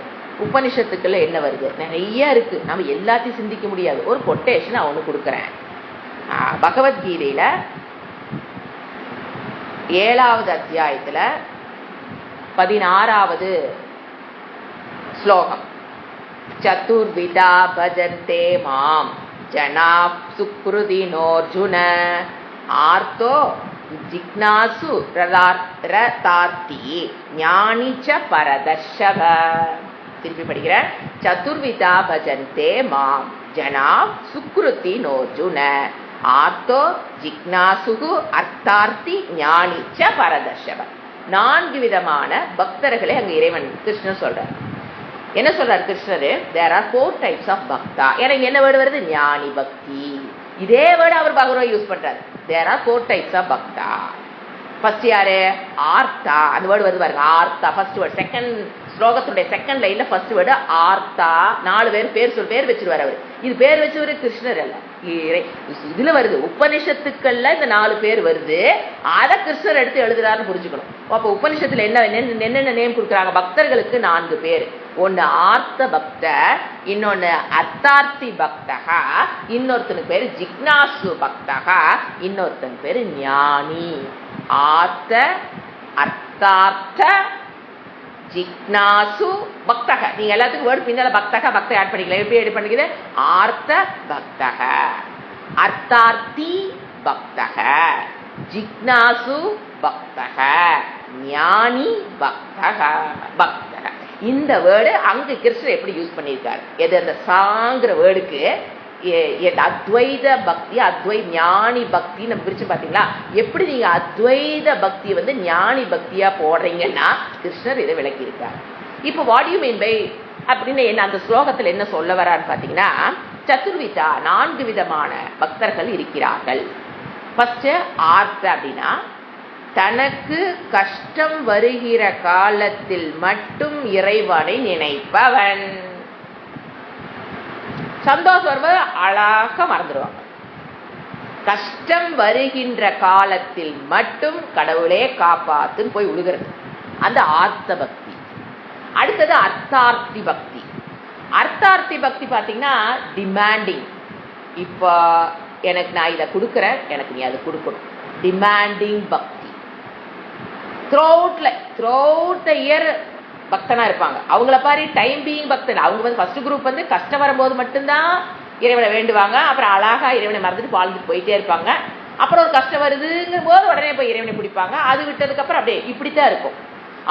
உபனிஷத்துக்குள்ள என்ன வருது, நிறைய இருக்கு. நம்ம எல்லாத்தையும் சிந்திக்க முடியாது. ஒரு கொட்டேஷன் நான் ஒன்று கொடுக்குறேன். பகவத்கீதையில 7வது அத்தியாயத்துல 16வது ஸ்லோகம். சதுர்விதா பஜந்தே மாம் ஜனா சுக்ருதினோர்ஜுன ஆர்த்தோ ஜிக்னாசு ரதார்த்தி ஞானிச்ச பரதர்ஷவ. திருப்பி படிக்கிறேன். சதுர்விதா பஜந்தே மாம் ஜனா சுக்ருதினோர்ஜுன ஆர்த்தோ ஜிக்னாசு அர்த்தார்த்தி ஞானிச்ச பரதர்ஷவ. 4 விதமான பக்தர்களை அங்க இறைவன் கிருஷ்ணன் சொல்றார். என்ன சொல்றாரு கிருஷ்ணரு? there are 4 types of பக்தா. எனக்கு என்ன வேர்டு வருது? ஞானி பக்தி. இதே வேர்டு அவர் பகவத் யூஸ் பண்றாரு. there are 4 types of பக்தா. ஃபர்ஸ்ட் யாரு? ஆர்த்தா. அந்த வேர்டு வருது பாருங்க, ஆர்த்தா. ஃபர்ஸ்ட் வேர்டு செகண்ட் ஸ்லோகத்துடைய செகண்ட் லைன்ல ஃபர்ஸ்ட் வேர்டு ஆர்த்தா. 4 பேர் வச்சிருவாரு அவர். இது பேர் வச்சவரு கிருஷ்ணர் அல்ல, இதுல வருது. உபனிஷத்துக்கள்ல இந்த 4 பேர் வருது. அத கிருஷ்ணர் எடுத்து எழுதுறாருன்னு புரிஞ்சுக்கணும். அப்ப உபனிஷத்துல என்னென்ன நேம் கொடுக்குறாங்க? பக்தர்களுக்கு 4 பேர். ஒன்னு ஆர்த்த பக்த, இன்னொன்னு அர்த்தார்த்தி பக்தகா, இன்னொருத்தனுக்கு பேரு ஜிக்னாசு பக்தகா, இன்னொருத்தனுக்கு பேரு ஞானி. ஆர்த்த அர்த்தார்த்த ஜிக்னாசு பக்தக. நீங்க எல்லாத்துக்கும் வேர்டு பின்னால பக்தக பக்த ஆட் பண்ணிக்கலாம். எப்படி ஆட் பண்ணிக்குது? ஆர்த்த பக்தக, அர்த்தார்த்தி பக்தக, ஜிக்னாசு பக்தக, ஞானி பக்தக. இந்த வேர்டு அங்க கிருஷ்ணர் எப்படி யூஸ் பண்ணியிருக்காரு? எது? அந்த சாங்கிற வேர்டுக்கு அத்வைத பக்தி, ஞானி பக்தி நம்ம பிரிச்சு பாத்தீங்களா? எப்படி நீங்க அத்வைத பக்தி ஞானி பக்தியா போடுறீங்கன்னா கிருஷ்ணர் இதை விளக்கி இருக்காரு. இப்போ வாட் யூ மீன் பை அப்படின்னு என்ன அந்த ஸ்லோகத்துல என்ன சொல்ல வரான்னு பாத்தீங்கன்னா, சதுர்விதா 4 விதமான பக்தர்கள் இருக்கிறார்கள். ஃபர்ஸ்ட் ஆர்த்த அப்படின்னா தனக்கு கஷ்டம் வருகிற காலத்தில் மட்டும் இறைவனை நினைப்பவன். சந்தோஷம் வரும்போது அழகா மறந்துடுவாங்க. கஷ்டம் வருகின்ற காலத்தில் மட்டும் கடவுளே காப்பாத்துன்னு போய் விழுகிறது, அந்த ஆர்த்த பக்தி. அடுத்தது அர்த்தார்த்தி பக்தி. அர்த்தார்த்தி பக்தி பாத்தீங்கன்னா டிமாண்டிங். இப்போ எனக்கு நான் இதை கொடுக்குறேன், எனக்கு நீ அதை கொடுக்கணும். டிமாண்டிங் பக்தி. த்ரூஅவுட் த இயர் பக்தனா இருப்பாங்க. அவங்கள பாரு டைம் பீயிங் பக்தன். அவங்க ஃபர்ஸ்ட் குரூப் கஷ்டம் வரும்போது மட்டும்தான் இறைவனை வேண்டுவாங்க. அப்புறம் அழகா இறைவனை மறந்துட்டு வாழ்ந்துட்டு போயிட்டே இருப்பாங்க. அப்புறம் ஒரு கஷ்டம் வருதுங்கும் போது உடனே போய் இறைவனை பிடிப்பாங்க. அது விட்டதுக்கு அப்புறம் அப்படியே இப்படித்தான் இருக்கும்.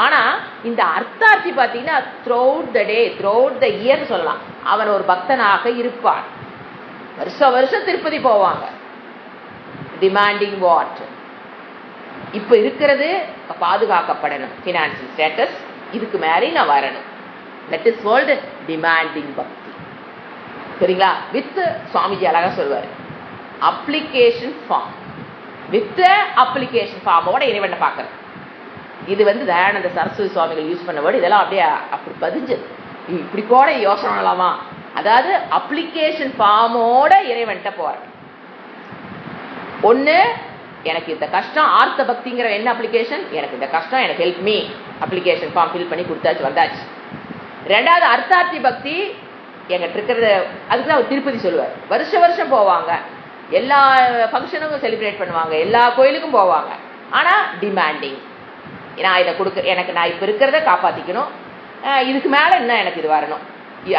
ஆனா இந்த அர்த்தார்த்தி பாத்தீங்கன்னா throughout the day, throughout the year சொல்லலாம், அவன் ஒரு பக்தனாக இருப்பான். வருஷம் திருப்பதி போவாங்க. Demanding what? இப்ப இருக்கிறது பாதுகாக்கப்படணும், பினான்சியல் ஸ்டேட்டஸ், இதுக்கு மேலே நான் வரணும். தட் இஸ் கால்ட் டிமாண்டிங் பக்தி. சரிங்களா? வித் சுவாமிஜி அழகா சொல்வாரு, அப்ளிகேஷன் ஃபார்ம். வித் அப்ளிகேஷன் ஃபார்மோட இறைவனை பார்க்கறது. இது தயானந்த சரஸ்வதி சுவாமிகள் யூஸ் பண்ண வேர்டு. இதெல்லாம் அப்படியே அப்படி பதிஞ்சது. இப்படி கூட யோசனை பண்ணலாமா? அதாவது அப்ளிகேஷன் ஃபார்மோட இறைவன்ட்ட போற. ஒண்ணு எனக்கு இந்த கஷ்டம், ஆர்த்த பக்திங்கிற என்ன அப்ளிகேஷன், எனக்கு இந்த கஷ்டம், எனக்கு help me, application form fill பண்ணி கொடுத்தாச்சு, வந்தாச்சு. ரெண்டாவது அர்த்தார்த்தி பக்தி எங்கிட்ட இருக்கிறத, அதுக்கு தான் அவர் திருப்பதி சொல்லுவார். வருஷம் போவாங்க, எல்லா ஃபங்க்ஷனுக்கும் செலிப்ரேட் பண்ணுவாங்க, எல்லா கோயிலுக்கும் போவாங்க. ஆனால் டிமாண்டிங், நான் இதை எனக்கு நான் இப்போ இருக்கிறத காப்பாற்றிக்கணும், இதுக்கு மேலே இன்னும் எனக்கு இது வரணும்.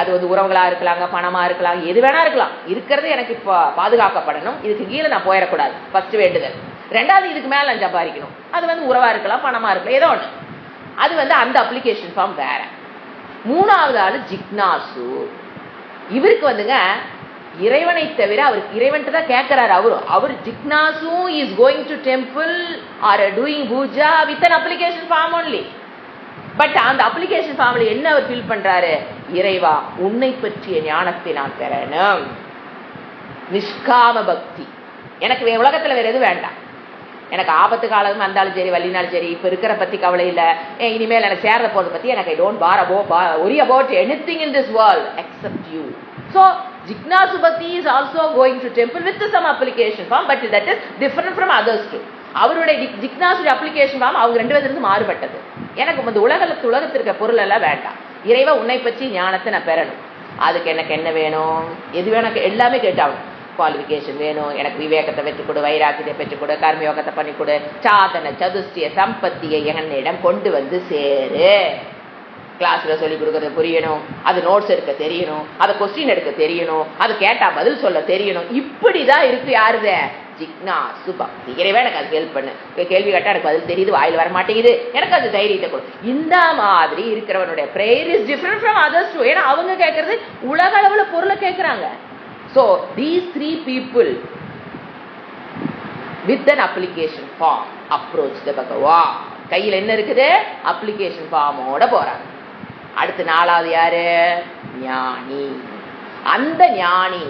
அது வந்து உறவுகளாக இருக்கலாங்க, பணமாக இருக்கலாம், எது வேணா இருக்கலாம். இருக்கிறது எனக்கு இப்போ பாதுகாக்கப்படணும், இதுக்கு கீழே நான் போயிடக்கூடாது, ஃபர்ஸ்ட் வேண்டுதல். ரெண்டாவது இதுக்கு மேலே நான் சம்பாதிக்கணும், அது வந்து உறவாக இருக்கலாம், பணமாக இருக்கலாம், ஏதோ ஒன்று. அது வந்து அந்த அப்ளிகேஷன் ஃபார்ம் வேற. மூணாவது ஆள் ஜிக்னாசு. இவருக்கு வந்துங்க இறைவனை தவிர அவருக்கு இறைவன்ட்டு தான் கேட்கிறாரு. அவர் ஜிக்னாசு is going to temple or doing puja with an application form only. But அந்த அப்ளிகேஷன் ஃபார்ம்ல என்ன அவர் ஃபீல் பண்றாரு, இறைவா உன்னை பற்றிய ஞானத்தை நான் பெறணும், நிஷ்காம பக்தி, எனக்கு உலகத்துல வேற எதுவும் வேண்டாம், எனக்கு ஆபத்து காலம் வந்தாலும் சரி, வள்ளினாலும் சரி, இப்ப இருக்கிற பத்தி கவலை இல்லை, இனிமேல் எனக்கு சேர்ற போறதை பத்தி எனக்கு I don't worry about anything in this world except you. So Jignasu Bhakti is also going to temple with some application form, but that is different from others too. அவருடைய ஜிக்னாசு அப்ளிகேஷன் ஃபார்ம் அவங்க 2 பேருக்கு மாறுபட்டது. எனக்கு இந்த உலகத்தில் இருக்க பொருள் எல்லாம் வேண்டாம், இறைவா உன்னை பற்றி ஞானத்தை நான் பெறணும், அதுக்கு எனக்கு என்ன வேணும், எது வேணும், எல்லாமே கேட்டாகணும். குவாலிஃபிகேஷன் வேணும், எனக்கு விவேகத்தை பெற்றுக் கொடு, வைராக்கியத்தை பெற்றுக் கொடு, கர்மயோகத்தை பண்ணி கொடு, சாதன சதுஷ்டிய சம்பத்தியை என்னிடம் கொண்டு வந்து சேரு. கிளாஸ்ல சொல்லி கொடுக்கறது புரியணும், அது நோட்ஸ் எடுக்க தெரியணும், அதை கொஸ்டின் எடுக்க தெரியணும், அது கேட்டா பதில் சொல்ல தெரியணும். இப்படிதான் இருக்கு யாருத ஜிக்னாசு பக்தி. இறைவன் எனக்கு அது ஹெல்ப் பண்ணு, கேள்வி கேட்டா எனக்கு பதில் தெரியுது, வாயில் வர மாட்டேங்குது, எனக்கு அது தைரியத்தை கொடு. இந்த மாதிரி இருக்கிறவனுடைய prayer is different from others too. ஏன்னா அவங்க கேட்கறது உலக அளவுல பொருளை கேட்கறாங்க. So these 3 people with an application form approach the Bhagavan. கையில் என்ன இருக்குது, அப்ளிகேஷன் ஃபார்மோட போறாங்க. அடுத்து 4வது யாரு, ஞானி. அந்த ஞானி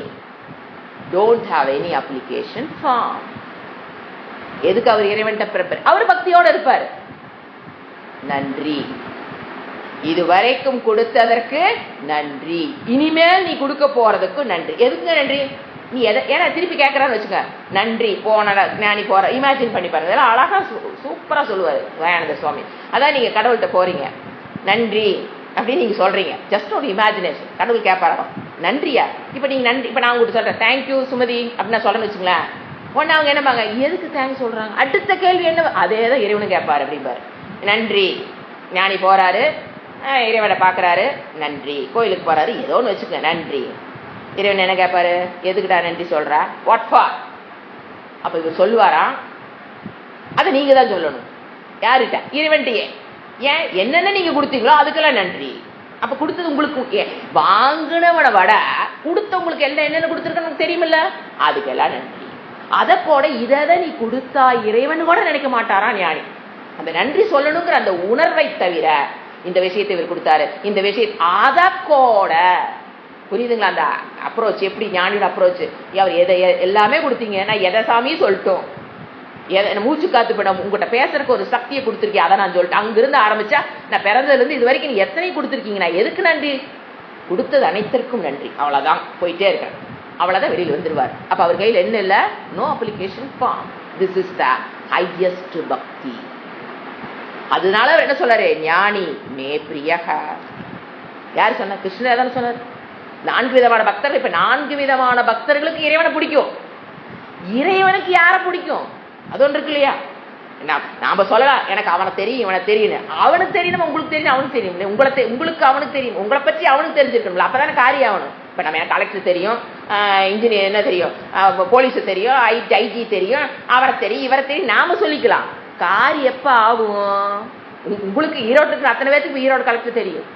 don't have any application form. எதுக்கு அவர் இறைவன்ட்ட பிறப்பார், அவர் பக்தியோட இருப்பார். நன்றி, இதுவரைக்கும் கொடுத்ததற்கு நன்றி, இனிமேல் நீ கொடுக்க போறதுக்கு நன்றி. எதுக்கு நன்றி, நீ ஏன்னா திருப்பி கேட்கறான்னு வச்சுக்க, நன்றி போன ஞானி போற, இமேஜின் பண்ணி பாருங்க, இதெல்லாம் அழகா சூப்பரா சொல்லுவாரு தயானந்த சுவாமி. அதான் நீங்க கடவுள்கிட்ட போறீங்க, நன்றி அப்படின்னு நீங்க சொல்றீங்க, ஜஸ்ட் ஒரு இமேஜினேஷன். கடவுள் கேட்பாராம், நன்றியா, இப்ப நீங்க நன்றி, இப்ப நான் உங்களுக்கு சொல்றேன் தேங்க்யூ சுமதி அப்படின்னு நான் சொல்றேன்னு வச்சுங்களேன், உடனே அவங்க என்னப்பாங்க, எதுக்கு தேங்க்ஸ் சொல்றாங்க, அடுத்த கேள்வி என்ன, அதே தான் இறைவனு கேட்பாரு அப்படிம்பாரு. நன்றி, ஞானி போறாரு, இறைவனை பாக்குறாரு, நன்றி, கோயிலுக்கு போறாரு, ஏதோ ஒன்று வச்சுக்க, நன்றி. இறைவன் என்ன கேட்பாரு, எதுக்குடா நன்றி சொல்றா, வாட் ஃபார். அப்ப இவர் சொல்லுவாரா, அதை நீங்க தான் சொல்லணும். யாருகிட்ட, இறைவன்கிட்டயே. ஏன், என்னென்ன நீங்க கொடுத்தீங்களோ அதுக்கெல்லாம் நன்றி. அப்ப கொடுத்தது உங்களுக்கு, வாங்கினவனை விட கொடுத்தவங்களுக்கு என்னென்ன கொடுத்துருக்க தெரியுமில்ல, அதுக்கெல்லாம் நன்றி. அதை போல இதை நீ கொடுத்தா இறைவன் கூட நினைக்க மாட்டாரா ஞானி. அந்த நன்றி சொல்லணுங்கிற அந்த உணர்வை தவிர இந்த விஷயத்தை இவர் கொடுத்தாரு, இந்த விஷயத்தை அதை கூட புரியுதுங்களா. அந்த அப்ரோச் எப்படி, ஞானியோட அப்ரோச், அவர் எதை எல்லாமே கொடுத்தீங்க, நான் எதை சாமியும் சொல்லிட்டோம், மூச்சு காத்து போயிடும், உங்கள்கிட்ட பேசுறதுக்கு ஒரு சக்தியை கொடுத்துருக்கேன், அதை நான் சொல்லிட்டேன். அங்கிருந்து ஆரம்பிச்சா நான் பிறந்ததுலேருந்து இது வரைக்கும் நீ எத்தனை கொடுத்துருக்கீங்க, நான் எதுக்கு நன்றி, கொடுத்தது அனைத்திற்கும் நன்றி, அவ்வளோதான், போயிட்டே இருக்கேன், அவ்வளோதான், வெளியில் வந்துடுவார். அப்போ அவர் கையில் என்ன இல்லை, no application form. This is the highest bhakti. அதனால அவர் என்ன சொல்றாரு, ஞானி மே பிரியக. யார் சொன்ன, கிருஷ்ணர் தானே சொன்னார். 4 விதமான பக்தர்கள். இப்ப 4 விதமான பக்தர்களுக்கு இறைவனை பிடிக்கும். இறைவனுக்கு யாரை பிடிக்கும், அது ஒன்று இருக்கு இல்லையா. நாம சொல்லலாம், எனக்கு அவனை தெரியும் இவனை தெரியும், அவனுக்கு தெரியணும், உங்களுக்கு தெரியும், அவனுக்கு தெரியும், உங்களுக்கு அவனுக்கு தெரியும், உங்களை பற்றி அவனுக்கு தெரிஞ்சிருக்கணும்ல, அப்பதானே காரியம் ஆகணும். இப்ப நம்ம எனக்கு கலெக்டர் தெரியும், இன்ஜினியர் என்ன தெரியும், போலீஸ் தெரியும், ஐஜி தெரியும், அவரை தெரியும், இவரை தெரியும், நாம சொல்லிக்கலாம். காரி எப்ப ஆகும், உங்களுக்கு ஈரோட்டுக்கு அத்தனை பேருக்கு ஈரோடு கலெக்டர் தெரியும்.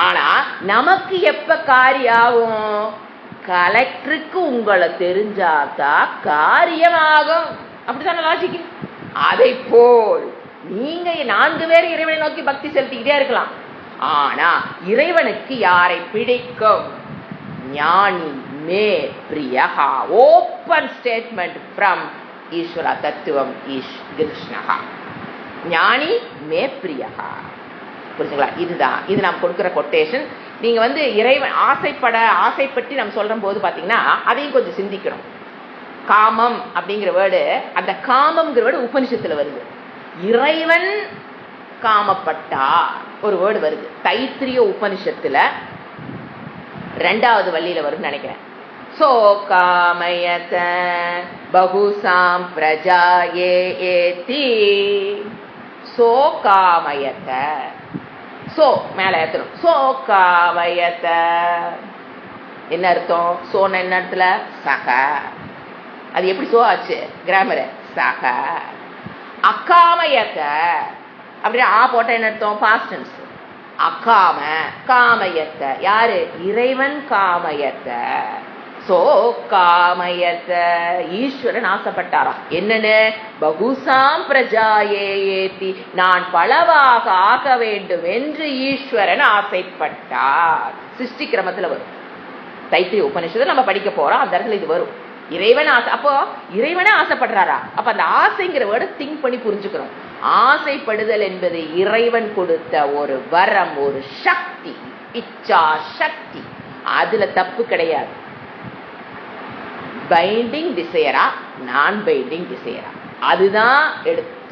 ஆனா நமக்கு எப்ப காரி ஆகும், கலெக்டருக்கு உங்களை தெரிஞ்சாதான் காரியமாகும். அப்படித்தானே லாஜிக். அதை போல் நீங்க 4 பேர் இறைவனை நோக்கி பக்தி செலுத்திக்கிட்டே இருக்கலாம். ஆனா இறைவனுக்கு யாரை பிடிக்கும், ஞானி மே பிரியஹா. ஓப்பன் ஸ்டேட்மெண்ட் ஃப்ரம் ஈஸ்வர தத்துவம் கிருஷ்ணஹா. ஞானி மே பிரியஹா. புரிஞ்சுங்களா. இதுதான் இது நாம் கொடுக்குற கொட்டேஷன். நீங்க இறைவன் ஆசைப்பட்டு நம்ம சொல்ற போது பாத்தீங்கன்னா அதையும் கொஞ்சம் சிந்திக்கணும். காமம் அப்படிங்கிற வேர்டு, அந்த காமம்ங்கிற வேர்டு உபனிஷத்துல வருது. இறைவன் காமப்பட்டா ஒரு வேர்டு வருது தைத்திரிய உபனிஷத்துல 2வது வள்ளியில வரும்னு நினைக்கிறேன். சோ காமயத பகுசாம் பிரஜாயேதி, சோ காமயத, சோ மேல ஏத்தணும், சோ காமயத என்ன அர்த்தம்? சோன என்ன இடத்துல? சக. அது எப்படி சோ ஆச்சு? கிராமர் சக. அக்காமயத்த அப்படியே ஆ போட்ட என்ன அர்த்தம்? Past tense. அக்காம காமயத்த யாரு? இறைவன் காமயத்த. சோ காமயத்த ஈஸ்வரன் ஆசைப்பட்டாராம். என்னன்னு? பகுசாம் பிரஜாயேதி, நான் பலவாக ஆக வேண்டும் என்று ஈஸ்வரன் ஆசைப்பட்டார். சிருஷ்டி கிரமத்துல வரும். தைத்திரிய உபனிஷத்தை நம்ம படிக்க போறோம், அந்த இடத்துல இது வரும். இறைவன் ஆசை. அப்போ இறைவனே ஆசைப்படுறாரா? அப்ப அந்த ஆசைங்கிற வேர்டை திங்க் பண்ணி புரிஞ்சுக்கணும். ஆசைப்படுதல் என்பது இறைவன் கொடுத்த ஒரு வரம், ஒரு சக்தி, இச்சா சக்தி. அதுல தப்பு கிடையாது. பைண்டிங் டிசையரா, நான் பைண்டிங் டிசையரா, அதுதான்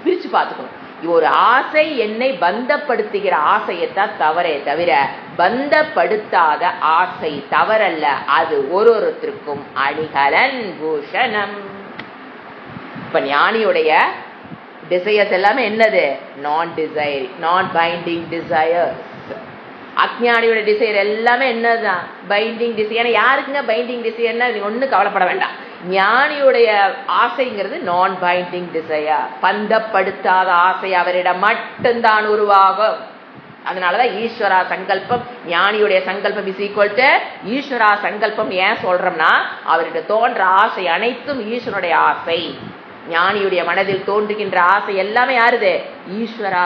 பிரிச்சு பார்த்துக்கணும். ஒரு ஆசை என்னை பந்தப்படுத்துகிற ஆசையத்தான் தவறே தவிர பந்தப்படுத்தாத ஆசை தவறல்ல. அது ஒருத்தருக்கும் அணிகலன் பூஷணம். இப்ப ஞானியுடைய டிசையர்ஸ் எல்லாமே என்னது? நான் டிசைர், நான் பைண்டிங் டிசையர்ஸ். அஜ்ஞானியோட டிசைர் எல்லாமே என்னதான்? Binding desire. யாருக்குங்க பைண்டிங் டிசைர்னா நீங்க ஒன்னும் கவலைப்பட வேண்டாம். ஞானியுடைய ஆசைங்கிறது நான் பைண்டிங் டிசையர், பந்தப்படுத்தாத ஆசை அவரிடம் மட்டும்தான் உருவாகும். அதனாலதான் ஈஸ்வரா சங்கல்பம், ஞானியுடைய சங்கல்பம் இஸ் ஈக்குவல் டு ஈஸ்வரா சங்கல்பம். ஏன் சொல்றோம்னா அவர்கிட்ட தோன்ற ஆசை அனைத்தும் ஈஸ்வரனுடைய ஆசை. ஞானியுடைய மனதில் தோன்றுகின்ற ஆசை எல்லாமே யாருது? ஈஸ்வரா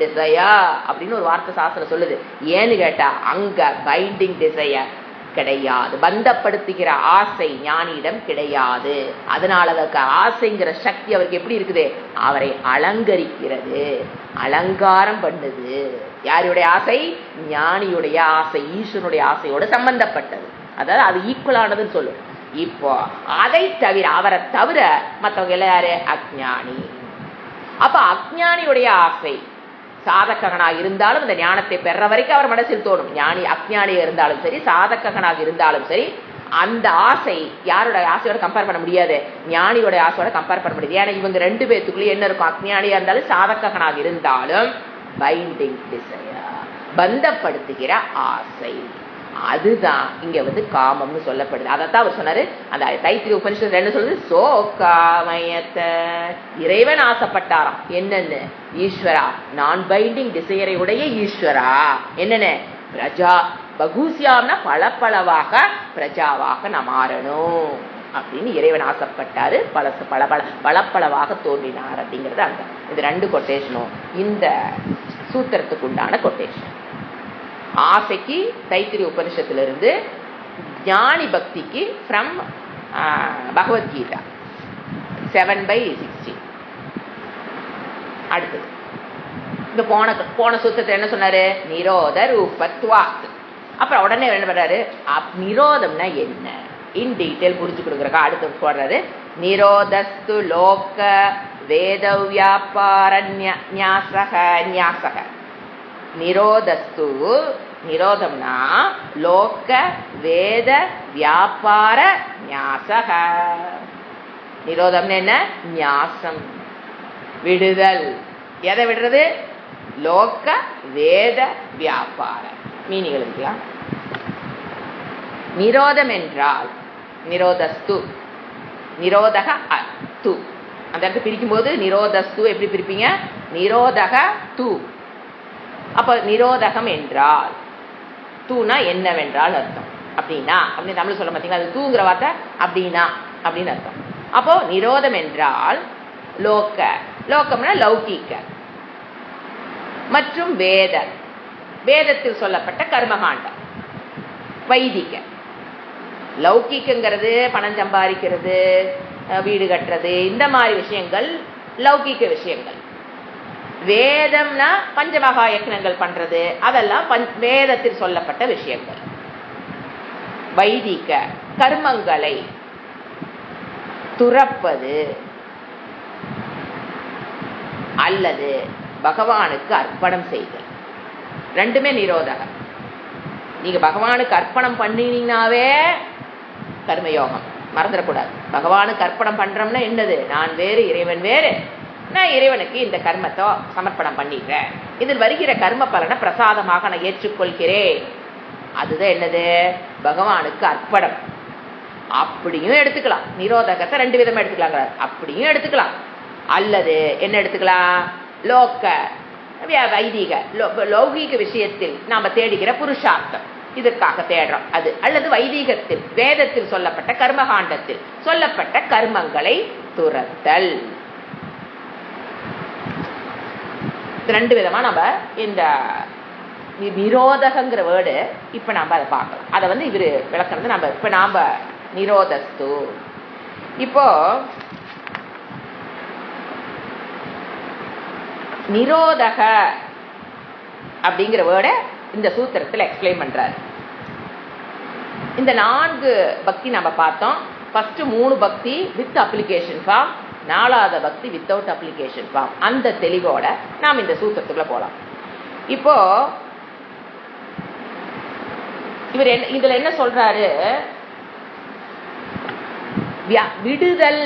டிசையர் அப்படின்னு ஒரு வார்த்தை சாஸ்திரம் சொல்லுது. ஏன்னு கேட்டா அங்க பைண்டிங் டிசையர் கிடையாது, பந்தப்படுத்துகிற ஆசை ஞானியிடம் கிடையாது. அதனால அதற்கு ஆசைங்கிற சக்தி அவருக்கு எப்படி இருக்குது? அவரை அலங்கரிக்கிறது, அலங்காரம் பண்ணுது. யாருடைய ஆசை? ஞானியுடைய ஆசை ஈஸ்வரனுடைய ஆசையோட சம்பந்தப்பட்டது. அதாவது அது ஈக்குவலானதுன்னு சொல்லு. இப்போ அதை தவிர, அவரை தவிர மற்றவங்க எல்லாம் யாரு? அஜ்ஞானி. அப்ப அஜ்ஞானியுடைய ஆசை சாதகனாக இருந்தாலும் இந்த ஞானத்தை பெற வரைக்கும் அவர் மனசில் தோணும். ஞானி அஜ்ஞானியா இருந்தாலும் சரி, சாதகனாக இருந்தாலும் சரி, அந்த ஆசை யாரோட ஆசையோட கம்பேர் பண்ண முடியாது? ஞானியோட ஆசையோட கம்பேர் பண்ண முடியாது. ஏன்னா இவங்க 2 பேத்துக்குள்ளே என்ன இருக்கும்? அஜ்ஞானியா இருந்தாலும் சாதகனாக இருந்தாலும் பைண்டிங் டிசையர், பந்தப்படுத்துகிற ஆசை. அதுதான் இங்க காமம்னு சொல்லப்படுது. அதைத்தான் அவர் சொன்னாரு. அந்த தைத்திரிய உபனிஷத்துல என்ன சொல்லுது? சோ காமயத்த, இறைவன் ஆசைப்பட்டாராம். என்னன்னு? ஈஸ்வரா, நான் பைண்டிங் டிசையரை உடைய ஈஸ்வரா. என்னன்னு? பிரஜா பகுசியாம்னா பளபளவாக, பிரஜாவாக நான் மாறணும் அப்படின்னு இறைவன் ஆசைப்பட்டாரு. பளபளவாக தோன்றினார் அப்படிங்கிறது அங்க. இந்த 2 கொட்டேஷனும் இந்த சூத்திரத்துக்கு உண்டான கொட்டேஷன். ஆசைக்கு தைத்திரிய உபனிஷத்திலிருந்து, ஞானி பக்திக்கு ஃப்ரம் பகவத்கீதா 7/16. அடுத்தது இந்த போன சூத்திரத்தை என்ன சொன்னாரு? நிரோத ரூபத்வாத். அப்புறம் உடனே என்ன பண்றாரு? நிரோதம்னா என்ன இன் டீட்டெயில் புரிஞ்சு கொடுக்குறக்கா அடுத்து போடுறாரு. நிரோதஸ்து லோக வேத வியாபார ஞாசக. நிரோதஸ்து, நிரோதம்னா லோக வேத வியாபார ஞாசக. நிரோதம்னு என்ன? ஞாசம், விடுதல். எதை விடுறது? லோக வேத வியாபார. மீனிங் எழுதிக்கலாம். நிரோதம் என்றால் நிரோதஸ்து, நிரோதக து. அந்த இடத்துல பிரிக்கும் போது நிரோதஸ்து எப்படி பிரிப்பீங்க? நிரோதக து. அப்ப நிரோதகம் என்றால், தூனா என்னவென்றால் அர்த்தம். அப்படின்னா அப்படின்னு தமிழ் சொல்ல மாட்டீங்களா? அது தூங்குற வார்த்தை அப்படின்னா அப்படின்னு அர்த்தம். அப்போ நிரோதம் என்றால் லோக, லோகம்னா லௌகீக, மற்றும் வேத, வேதத்தில் சொல்லப்பட்ட கர்மகாண்டம், வைதிக. லௌகீகங்கிறது பணம் சம்பாதிக்கிறது, வீடு கட்டுறது, இந்த மாதிரி விஷயங்கள் லௌகீக விஷயங்கள். வேதம்னா பஞ்சமகா யக்னங்கள் பண்றது, அதெல்லாம் வேதத்தில் சொல்லப்பட்ட விஷயங்கள். வைதிக கர்மங்களை துறப்பது அல்லது பகவானுக்கு அர்ப்பணம் செய்தல். ரெண்டுமே நிரோதகம். நீங்க பகவானுக்கு அர்ப்பணம் பண்ணினீங்கனாவே கர்மயோகம். மறந்துடக்கூடாது. பகவானுக்கு அர்ப்பணம் பண்றோம்னா என்னது? நான் வேறு, இறைவன் வேறு. நான் இறைவனுக்கு இந்த கர்மத்தை சமர்ப்பணம் பண்ணிடுறேன். இதில் வருகிற கர்ம பலனை பிரசாதமாக நான் ஏற்றுக்கொள்கிறேன். அதுதான் என்னது? பகவானுக்கு அர்ப்பணம். அப்படியும் எடுத்துக்கலாம். நிரோதகத்தை ரெண்டு விதமா எடுத்துக்கலாங்க. அப்படியும் எடுத்துக்கலாம். அல்லது என்ன எடுத்துக்கலாம்? லோக வைதீக லௌகீக விஷயத்தில் நாம தேடுகிற புருஷார்த்தம், இதற்காக தேடுறோம் அது. அல்லது வைதீகத்தில் வேதத்தில் சொல்லப்பட்ட கர்மகாண்டத்தில் சொல்லப்பட்ட கர்மங்களை துரத்தல். ரெண்டு விதமா நம்ம இந்த நிரோதகங்கிற வேர்டு இப்ப நாம அதை பார்க்கலாம். அதை வந்து இவரு விளக்கிறது நம்ம இப்ப நாம நிரோதஸ்து. இப்போ நிரோதக அப்படிங்கிற வேர்டை இந்த சூத்திரத்தில் எக்ஸ்பிளைன் பண்றாரு. இந்த 4 பக்தி நம்ம பார்த்தோம். ஃபர்ஸ்ட் 3 பக்தி வித் அப்ளிகேஷன் ஃபார்ம், 4வது பக்தி வித்தவுட் அப்ளிகேஷன் ஃபார்ம். அந்த தெளிவோட நாம் இந்த சூத்திரத்துக்குள்ள போலாம். இப்போ இவர் இதுல என்ன சொல்றாரு? விடுதல்.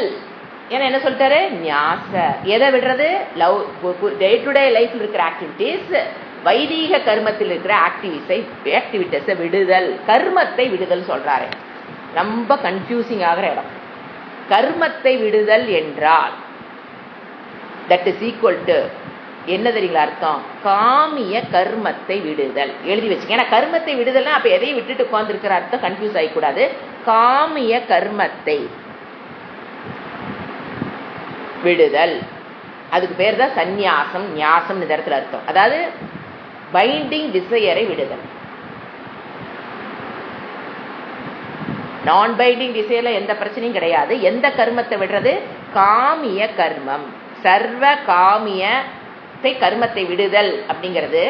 ஏன்னா என்ன சொல்லிட்டாரு? ஞாச. எதை விடுறது? டே டு டே லைஃப்ல இருக்கிற ஆக்டிவிட்டிஸ், வைதீக கர்மத்தில் இருக்கிற ஆக்டிவிட்டிஸை விடுதல், கர்மத்தை விடுதல் சொல்றாரு. ரொம்ப கன்ஃபியூசிங் ஆகிற இடம். கர்மத்தை விடுதல் என்றால் தட் இஸ் ஈக்குவல் டு என்ன தெரியுங்களா அர்த்தம்? காமிய கர்மத்தை விடுதல். எழுதி வச்சுக்க. ஏன்னா கர்மத்தை விடுதல்னா அப்ப எதையும் விட்டுட்டு உட்கார்ந்து இருக்கிற அர்த்தம் கன்ஃபியூஸ் ஆகிக்கூடாது. காமிய கர்மத்தை விடுதல், அதுக்கு பேர் தான் சந்நியாசம். ஞாசம் இந்த இடத்துல அர்த்தம். அதாவது பைண்டிங் டிசையரை விடுதல். நான் பைண்டிங் டிசையர்ல எந்த பிரச்சனையும் கிடையாது. எந்த கர்மத்தை விடுறது? காமிய கர்மம். சர்வ காமியத்தை கர்மத்தை விடுதல் அப்படிங்கிறது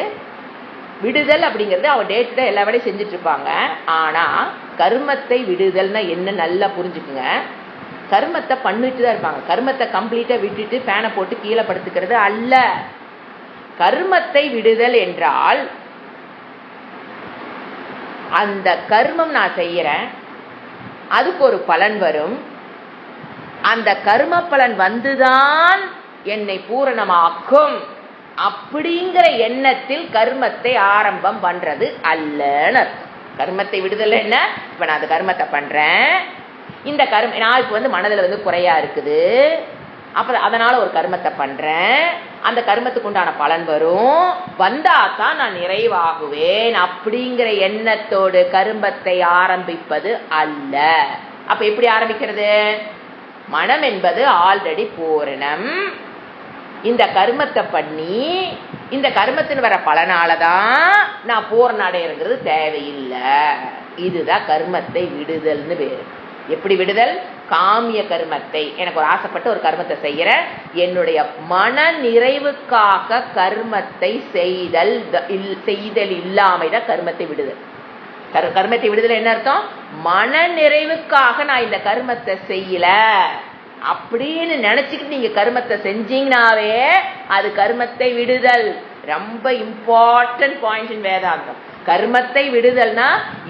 அவன் டே டு டே எல்லா வேலையும் செஞ்சுட்டு இருப்பாங்க. ஆனா கர்மத்தை விடுதல்னா என்ன நல்லா புரிஞ்சுக்குங்க. கர்மத்தை பண்ணிட்டு தான் இருப்பாங்க. கர்மத்தை கம்ப்ளீட்டா விட்டுட்டு ஃபேனை போட்டு கீழே படுத்துக்கிறது அல்ல. கர்மத்தை விடுதல் என்றால் அந்த கர்மம் நான் செய்யறேன், அதுக்கு ஒரு பலன் வரும். அந்த கர்ம பலன் வந்துதான் என்னை பூரணமாக்கும் அப்படிங்கிற எண்ணத்தில் கர்மத்தை ஆரம்பம் பண்றது அல்லன்னு அர்த்தம். கர்மத்தை விடுதல் என்ன? இப்ப நான் அந்த கர்மத்தை பண்றேன். இந்த நான் இப்ப வந்து மனதில் வந்து குறையா இருக்குது, அப்புறம் அதனால ஒரு கர்மத்தை பண்றேன். அந்த கர்மத்துக்கு உண்டான பலன் வரும், வந்தாதான் நான் நிறைவாகுவேன் அப்படிங்கிற எண்ணத்தோடு கர்மத்தை ஆரம்பிப்பது அல்ல. அப்ப எப்படி ஆரம்பிக்கிறது? மனம் என்பது ஆல்ரெடி பூரணம். இந்த கர்மத்தை பண்ணி இந்த கர்மத்தின் வர பலனாலதான் நான் பூரண அடையிறது தேவையில்லை. இதுதான் கர்மத்தை விடுதல்னு பேரு. எப்படி விடுதல்? காமிய கர்மத்தை, எனக்கு ஒரு ஆசைப்பட்ட ஒரு கர்மத்தை செய்யற, என்னுடைய மன நிறைவுக்காக கர்மத்தை செய்தல் இல்லாமைதான் கர்மத்தை விடுதல். கர்மத்தை விடுதல் என்ன அர்த்தம்? மன நிறைவுக்காக நான் இந்த கர்மத்தை செய்யல அப்படின்னு நினைச்சுக்கிட்டு நீங்க கர்மத்தை செஞ்சீங்கன்னாவே அது கர்மத்தை விடுதல். ரொம்ப இம்பார்ட்டன்ட் பாயிண்ட் இன் வேதாந்தம். கர்மத்தை விடுதல்னா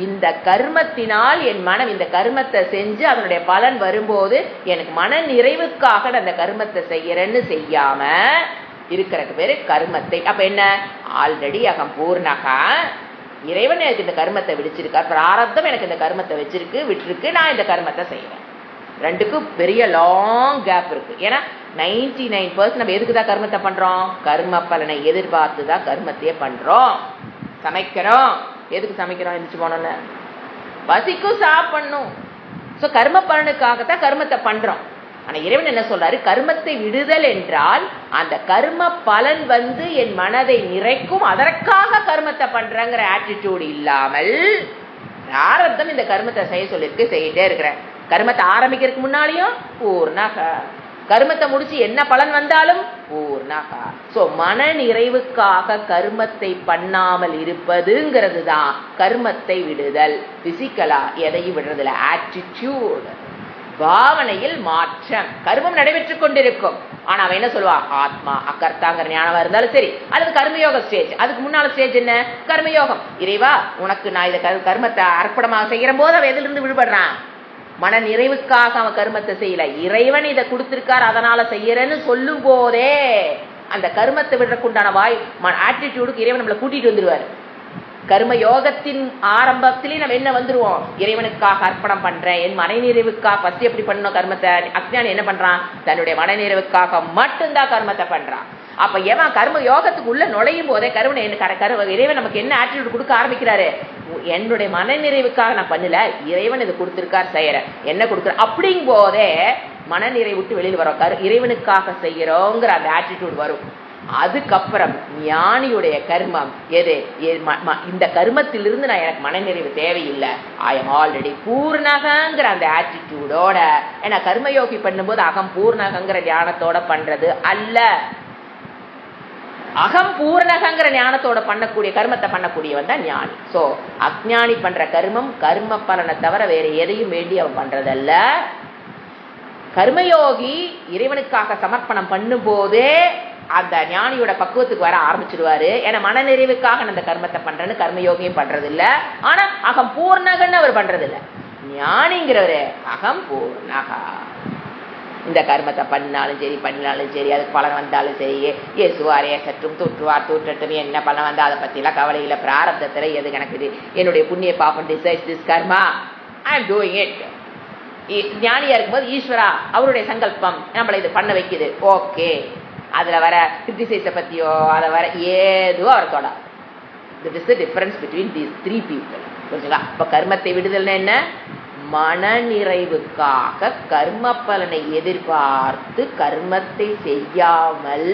இந்த கர்மத்தினால் என் மனம் இந்த கர்மத்தை செஞ்சு அதனுடைய பலன் வரும்போது எனக்கு மன நிறைவுக்காக அந்த கர்மத்தை செய்யறேன்னு செய்யாம இருக்கிறக்கு பேரு கர்மத்தை. அப்ப என்ன? ஆல்ரெடி அகம் பூர்ணகா, இறைவன் எனக்கு இந்த கர்மத்தை விடிச்சிருக்கார், பிராரப்தம் எனக்கு இந்த கர்மத்தை விட்டுருக்கு, நான் இந்த கர்மத்தை செய்யறேன். ரெண்டுக்கும் பெரிய லாங் கேப் இருக்கு. ஏன்னா 99% நம்ம எதுக்கு தான் கர்மத்தை பண்றோம்? கர்ம பலனை எதிர்பார்த்து தான் கர்மத்தையே பண்றோம். சமைக்கிறோம், எதுக்கு சமைக்கிறோம்? எந்திரிச்சு போனோன்னு பசிக்கும் சாப்பிடணும். ஸோ கர்ம பலனுக்காகத்தான் கர்மத்தை பண்றோம். ஆனா இறைவன் என்ன சொல்றாரு? கர்மத்தை விடுதல் என்றால் அந்த கர்ம பலன் வந்து என் மனதை நிறைக்கும், அதற்காக கர்மத்தை பண்றங்கிற ஆட்டிடியூட் இல்லாமல் பிராரப்தம் இந்த கர்மத்தை செய்ய சொல்லிருக்கு, செய்யிட்டே இருக்கிறேன். கர்மத்தை ஆரம்பிக்கிறதுக்கு முன்னாலேயும் பூர்ணகா, கர்மத்தை முடிச்சு என்ன பலன் வந்தாலும் பூர்ணகா. சோ மன நிறைவுக்காக கர்மத்தை பண்ணாமல் இருப்பதுங்கிறது தான் கர்மத்தை விடுதல். பிசிக்கலா எதையும் விடுறதில்ல, ஆட்டிடியூட். பாவனையில் மாற்றம், கர்மம் நடைபெற்றுக் கொண்டிருக்கும். ஆனா அவன் என்ன சொல்லுவா, ஆத்மா அகர்த்தாங்கிற ஞானமா இருந்தாலும் சரி, அல்லது கர்மயோக ஸ்டேஜ். அதுக்கு முன்னால ஸ்டேஜ் என்ன, கர்மயோகம். இறைவா உனக்கு நான் இதை கர்மத்தை அர்ப்பணமாக செய்யற போது அவன் எதிலிருந்து விடுபடுறான், மன நிறைவுக்காக அவன் கர்மத்தை செய்யல, இறைவன் இதை கொடுத்திருக்கார் அதனால செய்யறேன்னு சொல்லும் போதே அந்த கர்மத்தை விடுறதுக்குண்டான ஆட்டிடியூடுக்கு இறைவன் நம்மளை கூட்டிட்டு வந்துருவாரு. கர்ம யோகத்தின் ஆரம்பத்திலே நம்ம என்ன வந்துருவோம், இறைவனுக்காக அர்ப்பணம் பண்றேன், என் மனநிறைவுக்காக. ஃபர்ஸ்ட் எப்படி பண்ணணும் கர்மத்தை, அஞ்ஞானி என்ன பண்றான், தன்னுடைய மனநிறைவுக்காக மட்டும்தான் கர்மத்தை பண்றான். அப்ப எவன் கர்ம யோகத்துக்கு உள்ள நுழையும் போதே இறைவன் நமக்கு என்ன ஆட்டிடியூட் கொடுக்க ஆரம்பிக்கிறாரு, என்னுடைய மனநிறைவுக்காக நான் பண்ணல, இறைவன் இது கொடுத்திருக்கார் செய்யற, என்ன கொடுக்குற அப்படிங்கும் போதே மனநிறை விட்டு வெளியில் வரும், இறைவனுக்காக செய்யறோங்கிற அந்த ஆட்டிடியூட் வரும். அதுக்கப்புறம் ஞானியுடைய கர்மம் எது, இந்த கர்மத்திலிருந்து நான் எனக்கு மனநிறைவு தேவையில்லை, ஐ எம் ஆல்ரெடி பூர்ணகங்கிற அந்த ஆட்டிடியூடோட. ஏன்னா கர்மயோகி பண்ணும்போது அகம் பூர்ணகங்கிற ஞானத்தோட பண்றது அல்ல, அகம் பூர்ணகங்கிற ஞானத்தோட பண்ணக்கூடிய கர்மத்தை பண்ணக்கூடியவன் தான் ஞானி. சோ அஞ்ஞானி பண்ற கர்மம் கர்ம பலனை தவிர வேற எதையும் வேண்டி அவன் பண்றதல்ல. கர்மயோகி இறைவனுக்காக சமர்ப்பணம் பண்ணும் போதே அந்த ஞானியோட பக்குவத்துக்கு வர ஆரம்பிச்சிருவாரு. ஏன்னா மனநிறைவுக்காக அந்த கர்மத்தை பண்றேன்னு கர்மயோகியும் பண்றது இல்ல, ஆனா அகம் பூர்ணகன்னு அவர் பண்றது இல்ல. ஞானிங்கிறவரு அகம் பூர்ணகா, இந்த கர்மத்தை பண்ணாலும் சரி அதுக்கு பலன் வந்தாலும் சரி, இயேசுவாரே சற்றும் தூற்றுவார் தூற்றட்டும், என்ன பலன் வந்தா அதை பத்தி எல்லாம் கவலை இல்லை, பிராரப்தத்துல எது கணக்குது, என்னுடைய புண்ணிய பாபம் decides this karma, I am doing it. ஞானியா இருக்கும்போது ஈஸ்வரா அவருடைய சங்கல்பம் நம்மளை இது பண்ண வைக்குது, ஓகே. அதுல வர கிரிட்டிசைஸை பத்தியோ அதை வர ஏதோ அவர் தொட. This is the difference between these three people. புரிஞ்சுங்களா? இப்ப கர்மத்தை விடுதல்னா என்ன, மன நிறைவுக்காக கர்ம பலனை எதிர்பார்த்து கர்மத்தை செய்யாமல்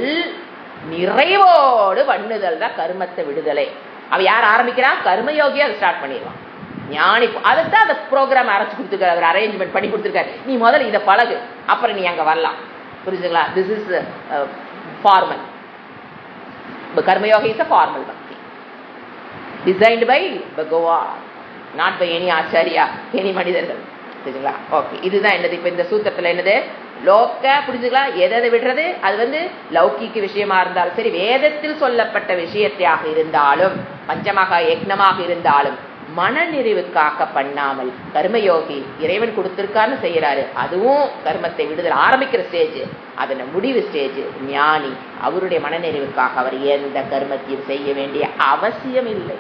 நிறைவோடு பண்ணுதல் தான் கர்மத்தை விடுதலை. அவ யார் ஆரம்பிக்கிறான், கர்மயோகியா அதை ஸ்டார்ட் பண்ணிடுவான். ஞானி அதைத்தான் அந்த ப்ரோக்ராம் அரைச்சு கொடுத்துருக்காரு, அவர் அரேஞ்ச்மெண்ட் பண்ணி கொடுத்துருக்காரு. நீ முதல்ல இதை பழகு, அப்புறம் நீ அங்க வரலாம். புரிஞ்சுங்களா? This is formal. Karmayoga is a formal bhakti designed by Bhagavan, not by any acharya, any மனிதர்கள். புரிஞ்சுங்களா? ஓகே, இதுதான் என்னது இப்ப இந்த சூத்திரத்துல என்னது, லோக்க. புரிஞ்சுங்களா? எதை விடுறது, அது லௌகிக்கு விஷயமா இருந்தாலும் சரி, வேதத்தில் சொல்லப்பட்ட விஷயத்தையாக இருந்தாலும், பஞ்சமாக யக்னமாக இருந்தாலும், மன நிறைவுக்காக பண்ணாமல் கர்மயோகி இறைவன் கொடுத்திருக்கான்னு செய்யறாரு, அதுவும் கர்மத்தை விடுதல் ஆரம்பிக்கிற ஸ்டேஜ். அதன முடிவு ஸ்டேஜ் ஞானி, அவருடைய மன நிறைவுக்காக அவர் எந்த கர்மத்தையும் செய்ய வேண்டிய அவசியம் இல்லை.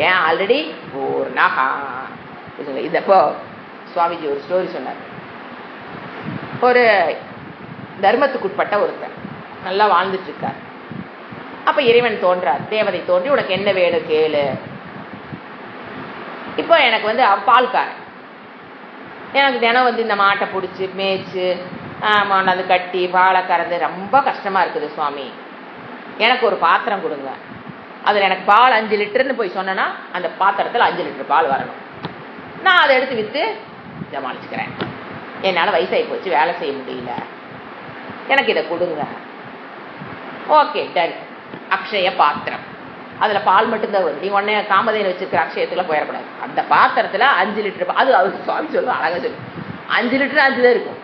ஏன் ஆல்ரெடி பூர்ணகா. இதப்போ சுவாமிஜி ஒரு ஸ்டோரி சொன்னார். ஒரு தர்மத்துக்குட்பட்ட ஒருத்தர் நல்லா வாழ்ந்துட்டு இருக்கார். அப்ப இறைவன் தோன்றார், தேவதை தோன்றி உனக்கு என்ன வேணும் கேளு. இப்போ எனக்கு பால்காரன், எனக்கு தினம் இந்த மாட்டை பிடிச்சி மேய்ச்சி அது கட்டி பாலை கறந்து ரொம்ப கஷ்டமா இருக்குது சுவாமி, எனக்கு ஒரு பாத்திரம் கொடுங்க, அதில் எனக்கு பால் 5 லிட்டர்னு போய் சொன்னேன்னா அந்த பாத்திரத்தில் 5 லிட்டர் பால் வரணும், நான் அதை எடுத்து விற்று ஜமாளிச்சுக்கிறேன், என்னால் வயசாகி போச்சு வேலை செய்ய முடியல, எனக்கு இதை கொடுங்க. Okay done. அக்ஷய பாத்திரம், அதில் பால் மட்டும்தான் வரும், நீ உடனே காமதேனு வச்சிருக்கிற அக்ஷயத்தில் போயிடக்கூடாது. அந்த பாத்திரத்தில் 5 லிட்டர் அது அவருக்கு சுவாமி சொல்லுவோம், அழகாக சொல்லுவோம். 5 லிட்டர் 5 தான் இருக்கும்,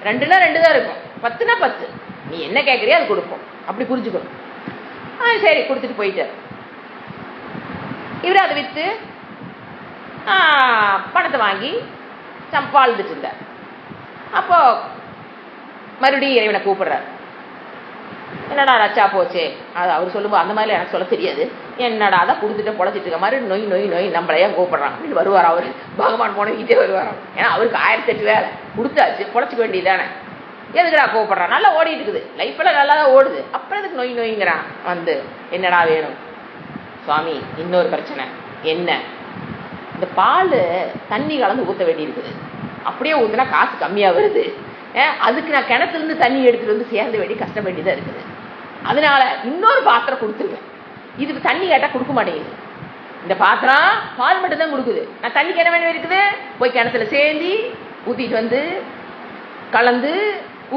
2னா 2 தான் இருக்கும், 10னா 10, நீ என்ன கேட்குறியோ அது கொடுப்போம், அப்படி புரிஞ்சுக்கணும். சரி கொடுத்துட்டு போயிட்டார். இவர் அதை விற்று பணத்தை வாங்கி வாழ்ந்துட்டு இருந்தார். அப்போ மறுபடியும் இறைவனை கூப்பிடுறார். என்னடா ரச்சா போச்சே, அது அவர் சொல்லும்போது அந்த மாதிரி எனக்கு சொல்ல தெரியாது, என்னடா அதை கொடுத்துட்டு பொழைச்சிட்டு இருக்க மாதிரி நொய் நொய் நொய் நம்மளையா கூப்பிடுறான் அப்படின்னு வருவார். அவர் பகவான் போனக்கிட்டே வருவாராம். ஏன்னா அவருக்கு 1008 வேலை கொடுத்தாச்சு, பொழைச்சிக்க வேண்டியதானே, எதுக்குடா கூப்பிடுறான், நல்லா ஓடிட்டு இருக்குது, லைஃப் எல்லாம் நல்லா தான் ஓடுது, அப்புறம் எதுக்கு நொய் நொய்ங்கிறான். என்னடா வேணும் சுவாமி, இன்னொரு பிரச்சனை என்ன, இந்த பால் தண்ணி கலந்து ஊற்ற வேண்டி இருக்குது, அப்படியே ஊற்றுனா காசு கம்மியாக வருது, அதுக்கு நான் கிணத்துலேருந்து தண்ணி எடுத்துகிட்டு சேர்ந்த வேண்டி கஷ்டம் வேண்டியதாக இருக்குது, அதனால இன்னொரு பாத்திரம் கொடுத்துருவேன், இதுக்கு தண்ணி கேட்டால் கொடுக்க மாட்டேங்குது, இந்த பாத்திரம் பால் மட்டும் தான் கொடுக்குது, நான் தண்ணி கிண வேண்டிய இருக்குது, போய் கிணத்துல சேர்ந்து ஊற்றிட்டு கலந்து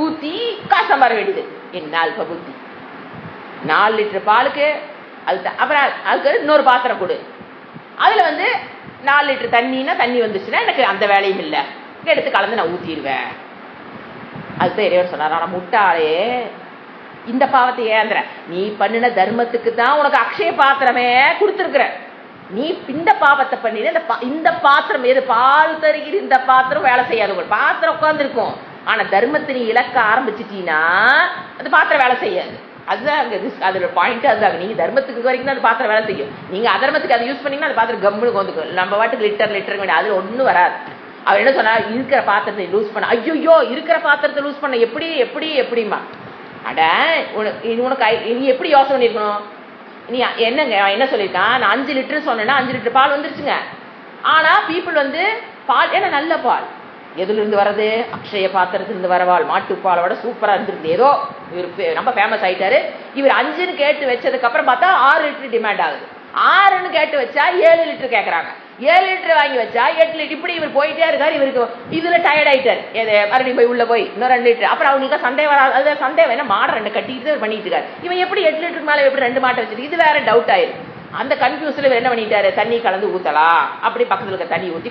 ஊற்றி காசு சம்பார வேண்டியது. என்ன அல்ப புத்தி, 4 லிட்டர் பாலுக்கு அது, அப்புறம் அதுக்கு இன்னொரு பாத்திரம் கொடு, அதில் 4 லிட்டர் தண்ணின்னா தண்ணி வந்துச்சுன்னா எனக்கு அந்த வேலையும் இல்லை, எடுத்து கலந்து நான் ஊத்திடுவேன். அதுதான் இறைவன் சொன்னார், ஆனா முட்டாளே இந்த பாவத்தை ஏந்திர, நீ பண்ணின தர்மத்துக்கு தான் உனக்கு அக்ஷய பாத்திரமே கொடுத்துருக்குற, நீ இந்த பாவத்தை பண்ணின இந்த பாத்திரம் எது பால் தருகிற இந்த பாத்திரம் வேலை செய்யாது. பாத்திரம் உட்கார்ந்து இருக்கும், ஆனா தர்மத்தை நீ இழக்க ஆரம்பிச்சிட்டீங்கன்னா அந்த பாத்திரம் வேலை செய்யாது. அதுதான் அங்க அதோட பாயிண்ட். அதுதான் நீங்க தர்மத்துக்கு வரைக்கும் தான் அந்த பாத்திரம் வேலை செய்யும். நீங்க அதர்மத்துக்கு அதை யூஸ் பண்ணீங்கன்னா அந்த பாத்திரம் கம்முன்னு வந்துக்கும். நம்ம வாட்டுக்கு லிட்டர் வேண்டிய அதுல ஒன்றும் வராது. அவர் என்ன சொன்னா, இருக்கிற பாத்திரத்தை லூஸ் பண்ண, ஐயோ இருக்கிற பாத்திரத்தை லூஸ் பண்ண எப்படிமா அட உனக்கு நீ எப்படி யோசனை பண்ணிருக்கணும்? நீ என்ன சொல்லியிருக்கான், நான் 5 லிட்டர் சொன்னேன்னா 5 லிட்டர் பால் வந்துருச்சுங்க. ஆனா பீப்புள் பால் ஏன்னா நல்ல பால் எதுல இருந்து வர்றது, அக்ஷய பாத்திரத்திலிருந்து வரவாள் மாட்டுப்பாலோட சூப்பரா இருந்திருக்கு. ஏதோ இவர் ரொம்ப ஃபேமஸ் ஆயிட்டாரு. இவர் 5ன்னு கேட்டு வச்சதுக்கு அப்புறம் பார்த்தா 6 லிட்டர் டிமாண்ட் ஆகுது. 6ன்னு கேட்டு வச்சா 7 லிட்டர் கேட்கறாங்க. 7 லிட்டர் வாங்கி வச்சா 8 லிட்டர். இப்படி இவர் போயிட்டே இருக்காரு. இவருக்கு இதுல டயர்ட் ஆயிட்டாரு. மறுபடியும் போய் உள்ள போய் இன்னும் 2 லிட்டர். அப்புறம் அவங்களுக்கு சந்தேகம் வராது. அது சந்தேகம் என்ன, மாடை 2 கட்டிட்டு பண்ணிட்டு இருக்காரு. இவன் எப்படி 8 லிட்டருக்கு மேல எப்படி 2 மாட்டை வச்சிருக்கு, இது வேற டவுட் ஆயிருக்கு. அந்த கன்ஃபியூஸ்ல இவர் என்ன பண்ணிட்டாரு, தண்ணி கலந்து ஊத்தலாம் அப்படி பக்கத்துல இருக்க தண்ணி ஊத்தி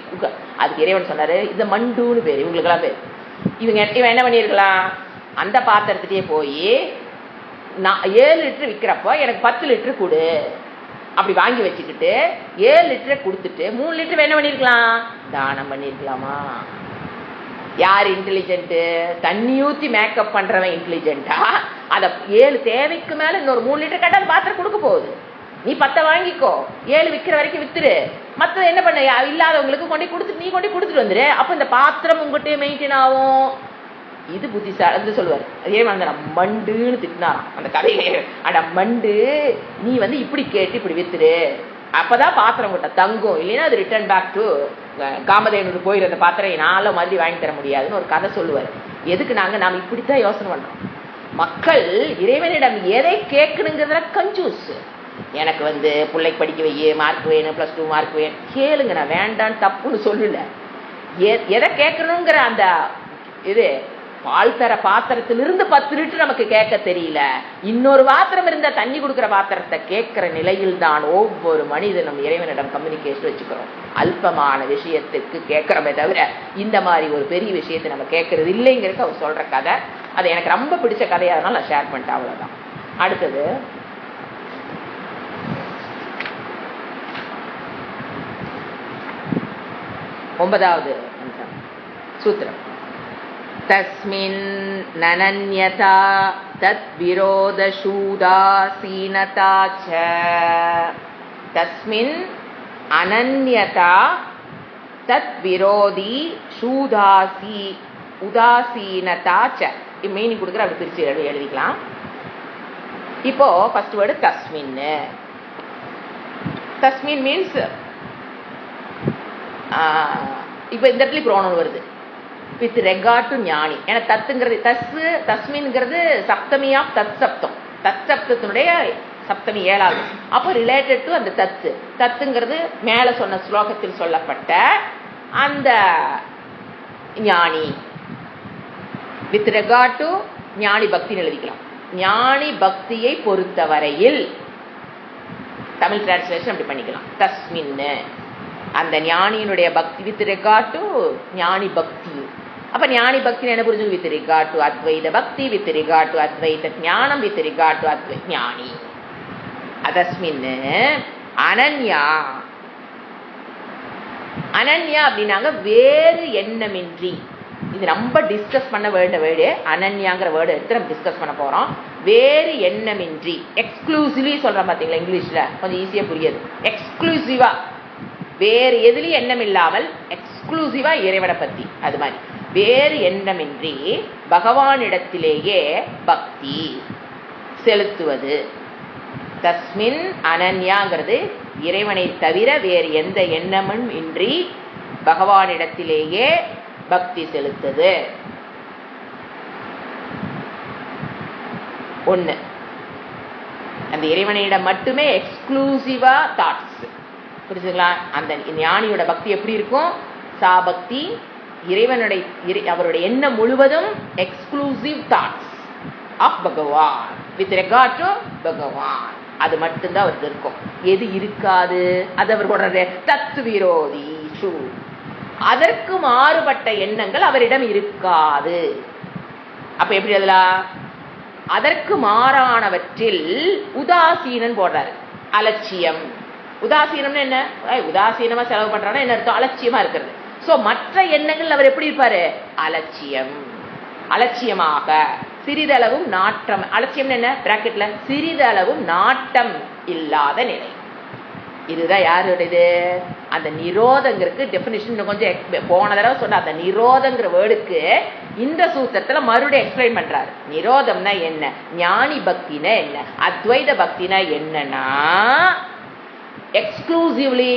அதுக்கு இறைவன் சொன்னாரு, இந்த மண்டுன்னு பேரு இவங்களுக்கு எல்லாம் பேரு. இவன் என்ன பண்ணிருக்கலாம், அந்த பாத்திரத்துக்கே போய் 7 லிட்டர் விற்கிறப்போ எனக்கு 10 லிட்டர் கொடு அப்படி வாங்கி வச்சுக்கிட்டு 7 லிட்டரை கொடுத்துட்டு 3 லிட்டர் என்ன பண்ணிருக்கலாம், தானம் பண்ணிருக்கலாமா? யார் இன்டெலிஜென்ட்? தண்ணி ஊத்தி மேக்கப் பண்றவன் இன்டெலிஜென்ட்டா? அத 7 தேவைக்கு மேல இன்னொரு 3 லிட்டர் கேட்டா அந்த பாத்திரம் கொடுக்க போகுது. நீ 10 வாங்கிக்கோ, 7 விற்கிற வரைக்கும் வித்துரு, மற்ற என்ன பண்ண இல்லாதவங்களுக்கு கொண்டு கொடுத்துட்டு நீ கொண்டு கொடுத்துட்டு வந்துரு. அப்ப இந்த பாத்திரம் உங்ககிட்ட மெயின்டைன் ஆகும். இது புத்திசாலி சொல்லுவார். அதே மாதிரி மண்டுன்னு திட்டினாராம் அந்த கதையிலே. அட மண்டு, நீ இப்படி கேட்டு இப்படி வித்துரு, அப்பதான் பாத்திரம் கிட்ட தங்கும், இல்லைன்னா அது ரிட்டர்ன் பேக் டு காமதேவனுக்கு போயிரு. அந்த பாத்திரம் நாள மாதிரி வாங்கி தர முடியாதுன்னு ஒரு கதை சொல்லுவார். எதுக்கு நாம் இப்படித்தான் யோசனை பண்றோம். மக்கள் இறைவனிடம் எதை கேட்கணுங்கிறதுல கன்ஃபியூஸ். எனக்கு பிள்ளைக்கு படிக்க வையே, மார்க் வேணும், +2 மார்க் வேணும் கேளுங்க, நான் வேண்டான்னு தப்புன்னு சொல்லல. எதை கேட்கணுங்கிற அந்த இது பால் தர பாத்திரத்திலிருந்து 10 லிட்டர் நமக்கு கேட்க தெரியல. இன்னொரு பாத்திரம் இருந்த தண்ணி கொடுக்கிற பாத்திரத்தை கேட்கிற நிலையில் தான் ஒவ்வொரு மனிதனும் இறைவனிடம் கம்யூனிகேஷன் வச்சுக்கிறோம். அல்பமான விஷயத்துக்கு கேட்கிறோமே தவிர இந்த மாதிரி ஒரு பெரிய விஷயத்தை நம்ம கேட்கறது இல்லைங்கிறது அவர் சொல்ற கதை. அது எனக்கு ரொம்ப பிடிச்ச கதையா, அதனால நான் ஷேர் பண்ணிட்டேன். அவ்வளவுதான். அடுத்தது 9வது சூத்திரம். தஸ்மின் நனன்யதா தத் விரோத சூதாசீனதா ச. தஸ்மின் அனன்யதா தத் விரோதி சூதாசி உதாசீனதா ச. மீனிங் கொடுக்குற அப்படி பிரிச்சு எழுதிக்கலாம். இப்போ ஃபர்ஸ்ட் வேர்டு தஸ்மின். தஸ்மின் மீன்ஸ் இப்போ இந்த இடத்துல ப்ரோனவுன் வருது வித் ரெகார்ட் டு ஞானி. ஏன்னா தத்துங்கிறது தஸ்மின்ங்கிறது சப்தமி ஆஃப் தத் சப்தம். தத் சப்தத்தினுடைய சப்தமி 7வது. அப்போ ரிலேட்டட் டு அந்த தத்துங்கிறது மேல சொன்ன ஸ்லோகத்தில் சொல்லப்பட்ட அந்த ஞானி. வித் ரெகார்ட் டு ஞானி பக்தின்னு எழுதிக்கலாம். ஞானி பக்தியை பொறுத்தவரையில் தமிழ் டிரான்ஸ்லேஷன் அப்படி பண்ணிக்கலாம். தஸ்மின் அந்த ஞானியினுடைய பக்தி வித் ரெகார்ட் டு ஞானி பக்தி. அப்ப ஞானி பக்தி என்ன புரிஞ்சு, வித் ரெகார்ட் டு அத்வைத பக்தி, வித் ரெகார்ட் டு அத்வைத ஞானம், வித் ரெகார்ட் டு அத்வை ஞானி. அதஸ்மின் அனன்யா. அனன்யா அப்படின்னாங்க வேறு எண்ணமின்றி. இது ரொம்ப டிஸ்கஸ் பண்ண வேண்டிய வேர்டு. அனன்யாங்கிற வேர்டு எடுத்து நம்ம டிஸ்கஸ் பண்ண போறோம். வேறு எண்ணமின்றி, எக்ஸ்க்ளூசிவ்லி சொல்றோம் பாத்தீங்களா, இங்கிலீஷ்ல கொஞ்சம் ஈஸியா புரியுது. எக்ஸ்க்ளூசிவா வேறு எதுலையும் எண்ணம் இல்லாமல் எக்ஸ்க்ளூசிவா இறைவனை பத்தி. அது மாதிரி வேறு எண்ணமின்றி பகவானிடத்திலேயே பக்தி செலுத்துவது. தஸ்மின் அனன்யாங்கிறது இறைவனை தவிர வேறு எந்த எண்ணமும் இன்றி பகவானிடத்திலேயே பக்தி செலுத்துது. ஒண்ணு, அந்த இறைவனிடம் மட்டுமே எக்ஸ்க்ளூசிவா தாட்ஸ். புரிஞ்சுங்களா? அந்த ஞானியோட பக்தி எப்படி இருக்கும்? சா பக்தி இறைவனுடைய அவருடைய எண்ணம் முழுவதும் எக்ஸ்க்ளூசிவ் தாட்ஸ் ஆஃப் பகவான் வித் ரெகார்ட் டு பகவான். அது மட்டும்தான் அவருக்கு இருக்கும். எது இருக்காது அது அவரோட தத்து விரோதி அதற்கு மாறுபட்ட எண்ணங்கள் அவரிடம் இருக்காது. அப்ப எப்படி எழுதலாம்? அதற்கு மாறானவற்றில் உதாசீனன் போடுறாரு. அலட்சியம். உதாசீனம்னு என்ன? உதாசீனமா செலவு பண்றான்னா என்ன அர்த்தம்? அலட்சியமா இருக்கிறது. சோ மற்ற எண்ணங்கள் அவர் எப்படி இருப்பாரு? அலட்சியம். அலட்சியமாக சிறிதளவும் நாட்டம். அலட்சியம் என்ன? பிராக்கெட்ல சிறிதளவும் நாட்டம் இல்லாத நிலை. இதுதான் யாருடையது? அந்த நிரோதங்கிறதுக்கு டெபினிஷன் கொஞ்சம் போன தடவை சொன்ன அந்த நிரோதங்கிற வேர்டுக்கு இந்த சூத்திரத்துல மறுபடியும் எக்ஸ்பிளைன் பண்றாரு. நிரோதம்னா என்ன, ஞானி பக்தினா என்ன, அத்வைத பக்தினா என்னன்னா எக்ஸ்க்ளூசிவ்லி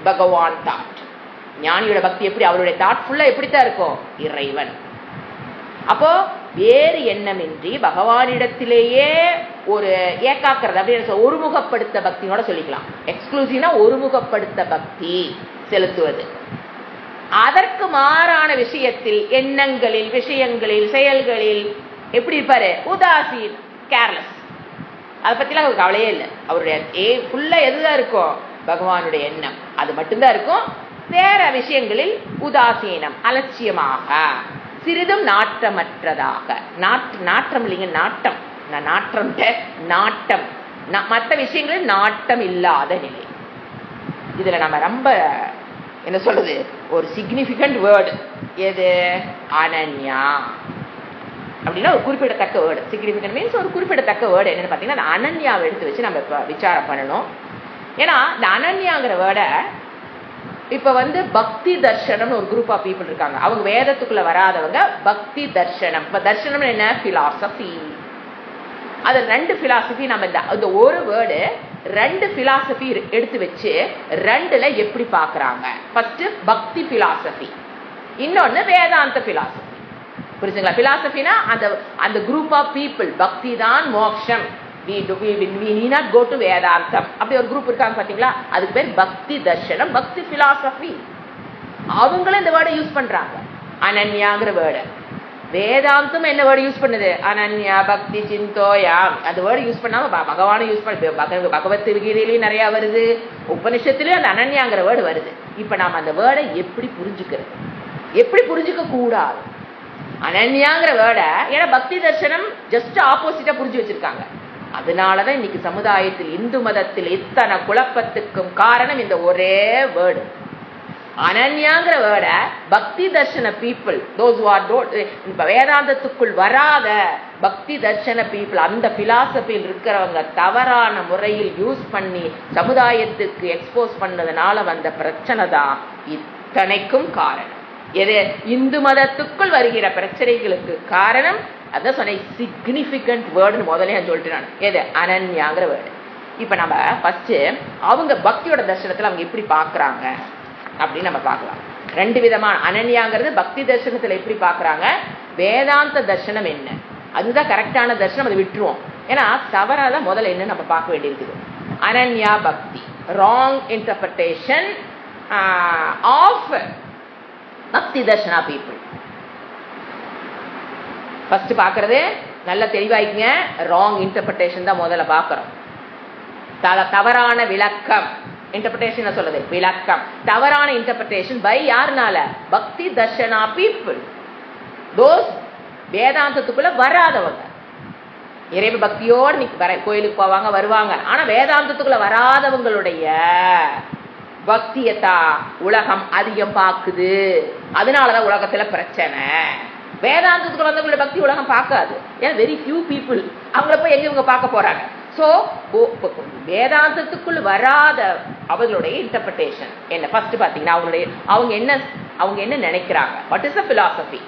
பகவான் தாட். ஞானியோட பக்தி எப்படி? அவருடைய தாட் ஃபுல்லா எப்படித்தான் இருக்கும்? இறைவன். அப்போ வேறு எண்ணமின்றி பகவானிடத்திலேயே ஒரு ஏகாக்கிறது அப்படின்னு ஒருமுகப்படுத்த பக்தியோட சொல்லிக்கலாம். எக்ஸ்க்ளூசிவ்னா ஒருமுகப்படுத்த பக்தி செலுத்துவது. அதற்கு மாறான விஷயத்தில், எண்ணங்களில், விஷயங்களில், செயல்களில் எப்படி இருப்பாரு? உதாசீன், கேர்லெஸ். அதை பத்திலாம் அவருக்கு கவலையே இல்லை. அவருடைய ஃபுல்லா எதுதான் இருக்கும்? பகவானுடைய எண்ணம், அது மட்டும்தான் இருக்கும். வேற விஷயங்களில் உதாசீனம், அலட்சியமாக, சிறிதும் நாட்டமற்றதாக. நாட்டம் இல்லைங்க, நாட்டம். நான் நாட்டம், மற்ற விஷயங்களில் நாட்டம் இல்லாத நிலை. இதுல நம்ம ரொம்ப என்ன சொல்றது, ஒரு சிக்னிபிகண்ட் வேர்டு எது? அனன்யா அப்படின்னா ஒரு குறிப்பிடத்தக்க வேர்டு. சிக்னிபிகண்ட் மீன்ஸ் ஒரு குறிப்பிடத்தக்க வேர்டு. என்னன்னு பார்த்தீங்கன்னா அந்த அனன்யாவை எடுத்து வச்சு நம்ம இப்போ விசாரம் பண்ணணும். ஏன்னா இந்த அனன்யாங்கிற வேர்டை இப்ப பக்தி தர்ஷனம்னு ஒரு குரூப் ஆஃப் பீப்புள் இருக்காங்க. அவங்க வேதத்துக்குள்ள வராதவங்க பக்தி தர்ஷனம். இப்ப தர்ஷனம் என்ன? பிலாசபி. அது ரெண்டு பிலாசபி. நம்ம இந்த ஒரு வேர்டு ரெண்டு பிலாசபி எடுத்து வச்சு ரெண்டுல எப்படி பாக்குறாங்க. ஃபர்ஸ்ட் பக்தி பிலாசபி, இன்னொன்னு வேதாந்த பிலாசபி. புரிஞ்சுங்களா? பிலாசபினா அந்த குரூப் ஆஃப் பீப்புள், பக்தி தான் மோட்சம், we need not go to வேதாந்தம், அப்படி ஒரு குரூப் இருக்காங்க பாத்தீங்களா? அதுக்கு பேர் பக்தி தர்ஷனம், பக்தி பிலாசபி. அவங்களும் இந்த வேர்டை யூஸ் பண்றாங்க, அனன்யாங்கிற வேர்டு. வேதாந்தம் என்ன வேர்டு யூஸ் பண்ணுது? அனன்யா பக்தி சிந்தோயாம். அந்த வேர்டு யூஸ் பண்ணாம பகவானும் யூஸ் பண்ண. பகவத்கீதையிலயும் நிறைய வருது, உபனிஷத்துலயும் அந்த அனன்யாங்கிற வேர்டு வருது. இப்ப நாம அந்த வேர்டை எப்படி புரிஞ்சுக்கிறது? எப்படி புரிஞ்சுக்க கூடாது அனன்யாங்கிற வேர்டை? ஏன்னா பக்தி தர்ஷனம் ஜஸ்ட் ஆப்போசிட்டா புரிஞ்சு வச்சிருக்காங்க. அதனாலதான் இன்னைக்கு சமுதாயத்தில், இந்து மதத்தில் இத்தனை குழப்பத்துக்கும் காரணம் இந்த ஒரே வேர்டு. அனன்யாங்கிற வேர்ட பக்தி தர்ஷன பீப்புள், தோஸ் ஹூ ஆர் வேதாந்தத்துக்குள் வராத பக்தி தர்ஷன பீப்புள், அந்த பிலாசபியில் இருக்கிறவங்க தவறான முறையில் யூஸ் பண்ணி சமுதாயத்துக்கு எக்ஸ்போஸ் பண்ணதுனால வந்த பிரச்சனை தான் இத்தனைக்கும் காரணம். எது? இந்து மதத்துக்குள் வருகிற பிரச்சனைகளுக்கு காரணம். அதான் சொன்ன சிக்னிபிகண்ட் வேர்டுன்னு முதலே சொல்லிட்டு நான். எது? அனன்யாங்கிற வேர்டு. இப்ப நம்ம ஃபர்ஸ்ட் அவங்க பக்தியோட தர்சனத்துல அவங்க எப்படி பாக்குறாங்க அப்படின்னு நம்ம பார்க்கலாம். ரெண்டு விதமான அனன்யாங்கிறது பக்தி தர்சனத்துல எப்படி பாக்குறாங்க, வேதாந்த தர்சனம் என்ன, அதுதான் கரெக்டான தர்சனம், அதை விட்டுருவோம். ஏன்னா தவறாதான் முதல்ல என்ன நம்ம பார்க்க வேண்டியிருக்குது. அனன்யா பக்தி, ராங் இன்டர்பிரேஷன் ஆஃப் பக்தி தர்ஷனா பீப்புள். ஃபர்ஸ்ட் பார்க்கறது நல்ல தெளிவாய்க்குங்க, ராங் இன்டர்பிரேஷன் தான் முதல்ல பார்க்கறோம். தவறான விளக்கம், இன்டர்பிரேஷன் சொல்லுது விளக்கம், தவறான இன்டர்பிரேஷன் பை யாருனால? பக்தி தர்ஷனா பீப்புள், தோஸ் வேதாந்தத்துக்குள்ள வராதவங்க. இறைவ பக்தியோடு கோயிலுக்கு போவாங்க, வருவாங்க, ஆனா வேதாந்தத்துக்குள்ள வராதவங்களுடைய பக்தியத்தா உலகம் அதிகம் பார்க்குது. அதனாலதான் உலகத்துல பிரச்சனை. வேதாந்தத்துக்குள்ள வந்தவங்களுடைய பக்தி உலகம் பார்க்காது. ஏன்னா வெரி ஃபியூ பீப்புள். அவங்கள போய் எங்க இவங்க பார்க்க போறாங்க? சோ வேதாந்தத்துக்குள் வராத அவர்களுடைய இன்டர்பிரேஷன் என்ன? ஃபர்ஸ்ட் பாத்தீங்கன்னா அவங்க என்ன நினைக்கிறாங்க, வாட் இஸ் த பிலாசபி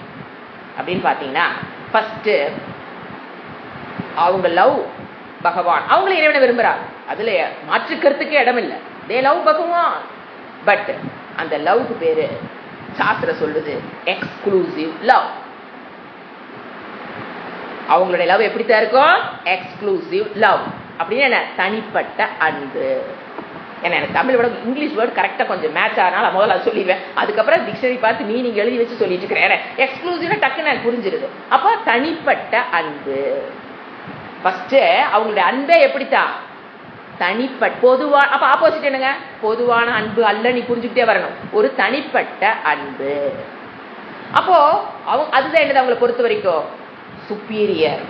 அப்படின்னு பாத்தீங்கன்னா, ஃபர்ஸ்ட் அவங்க லவ் பகவான், அவங்களும் இறைவனை விரும்புறாங்க, அதுல மாற்றுக்கிறதுக்கே இடம் இல்லை. தே லவ் பகவான். பட் அந்த லவ்க்கு பேரு சாஸ்திரம் சொல்லுது எக்ஸ்க்ளூசிவ் லவ். அவங்களுடைய லவ் எப்படித்தான் இருக்கும்? Exclusive love. அப்படின்னு என்ன? தனிப்பட்ட அன்பு. ஏன்னா எனக்கு தமிழ் விட இங்கிலீஷ் வேர்டு கரெக்டா கொஞ்சம் மேட்ச் ஆனால முதல்ல அது சொல்லிடுவேன். அதுக்கப்புறம் டிக்ஷனரி பார்த்து மீனிங் எழுதி வச்சு சொல்லிட்டு இருக்கிறேன். எக்ஸ்க்ளூசிவ்னா டக்குன்னு எனக்கு புரிஞ்சிருது. அப்போ தனிப்பட்ட அன்பு. ஃபர்ஸ்ட் அவங்களுடைய அன்பே எப்படித்தான்? தனிப்பட்ட பொதுவான, அப்ப ஆப்போசிட் என்னங்க? பொதுவான அன்பு அல்ல, நீ புரிஞ்சுக்கிட்டே வரணும். ஒரு தனிப்பட்ட அன்பு. அப்போ அதுதான் என்னது அவங்களை பொறுத்த வரைக்கும் சுப்பீரியர்.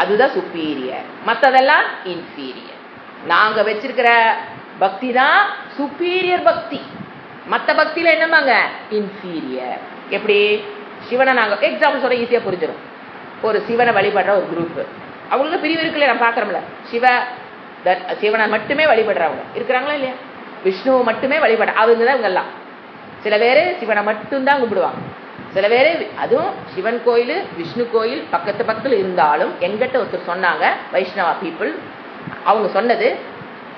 அதுதான் சுப்பீரியர், மற்றதெல்லாம் இன்ஃபீரியர். நாங்க வச்சிருக்கிற பக்தி தான் சுப்பீரியர் பக்தி. மற்ற பக்தியில என்னமாங்க? இன்ஃபீரியர். எப்படி? சிவனை நாங்க எக்ஸாம்பிள் சொல்ற ஈஸியா புரிஞ்சிடும். ஒரு சிவனை வழிபடுற ஒரு குரூப், அவங்களுக்கு பிரிவு இருக்குல்ல, நான் பாக்குறோம்ல. சிவனை மட்டுமே வழிபடுறவங்க இருக்கிறாங்களா இல்லையா? விஷ்ணுவை மட்டுமே வழிபட அவங்க தான் இவங்கெல்லாம். சில பேர் சிவனை மட்டும்தான் கும்பிடுவாங்க. சில பேர் அதுவும் சிவன் கோயில் விஷ்ணு கோயில் பக்கத்துல இருந்தாலும் எங்கிட்ட ஒருத்தர் சொன்னாங்க, வைஷ்ணவா பீப்புள், அவங்க சொன்னது,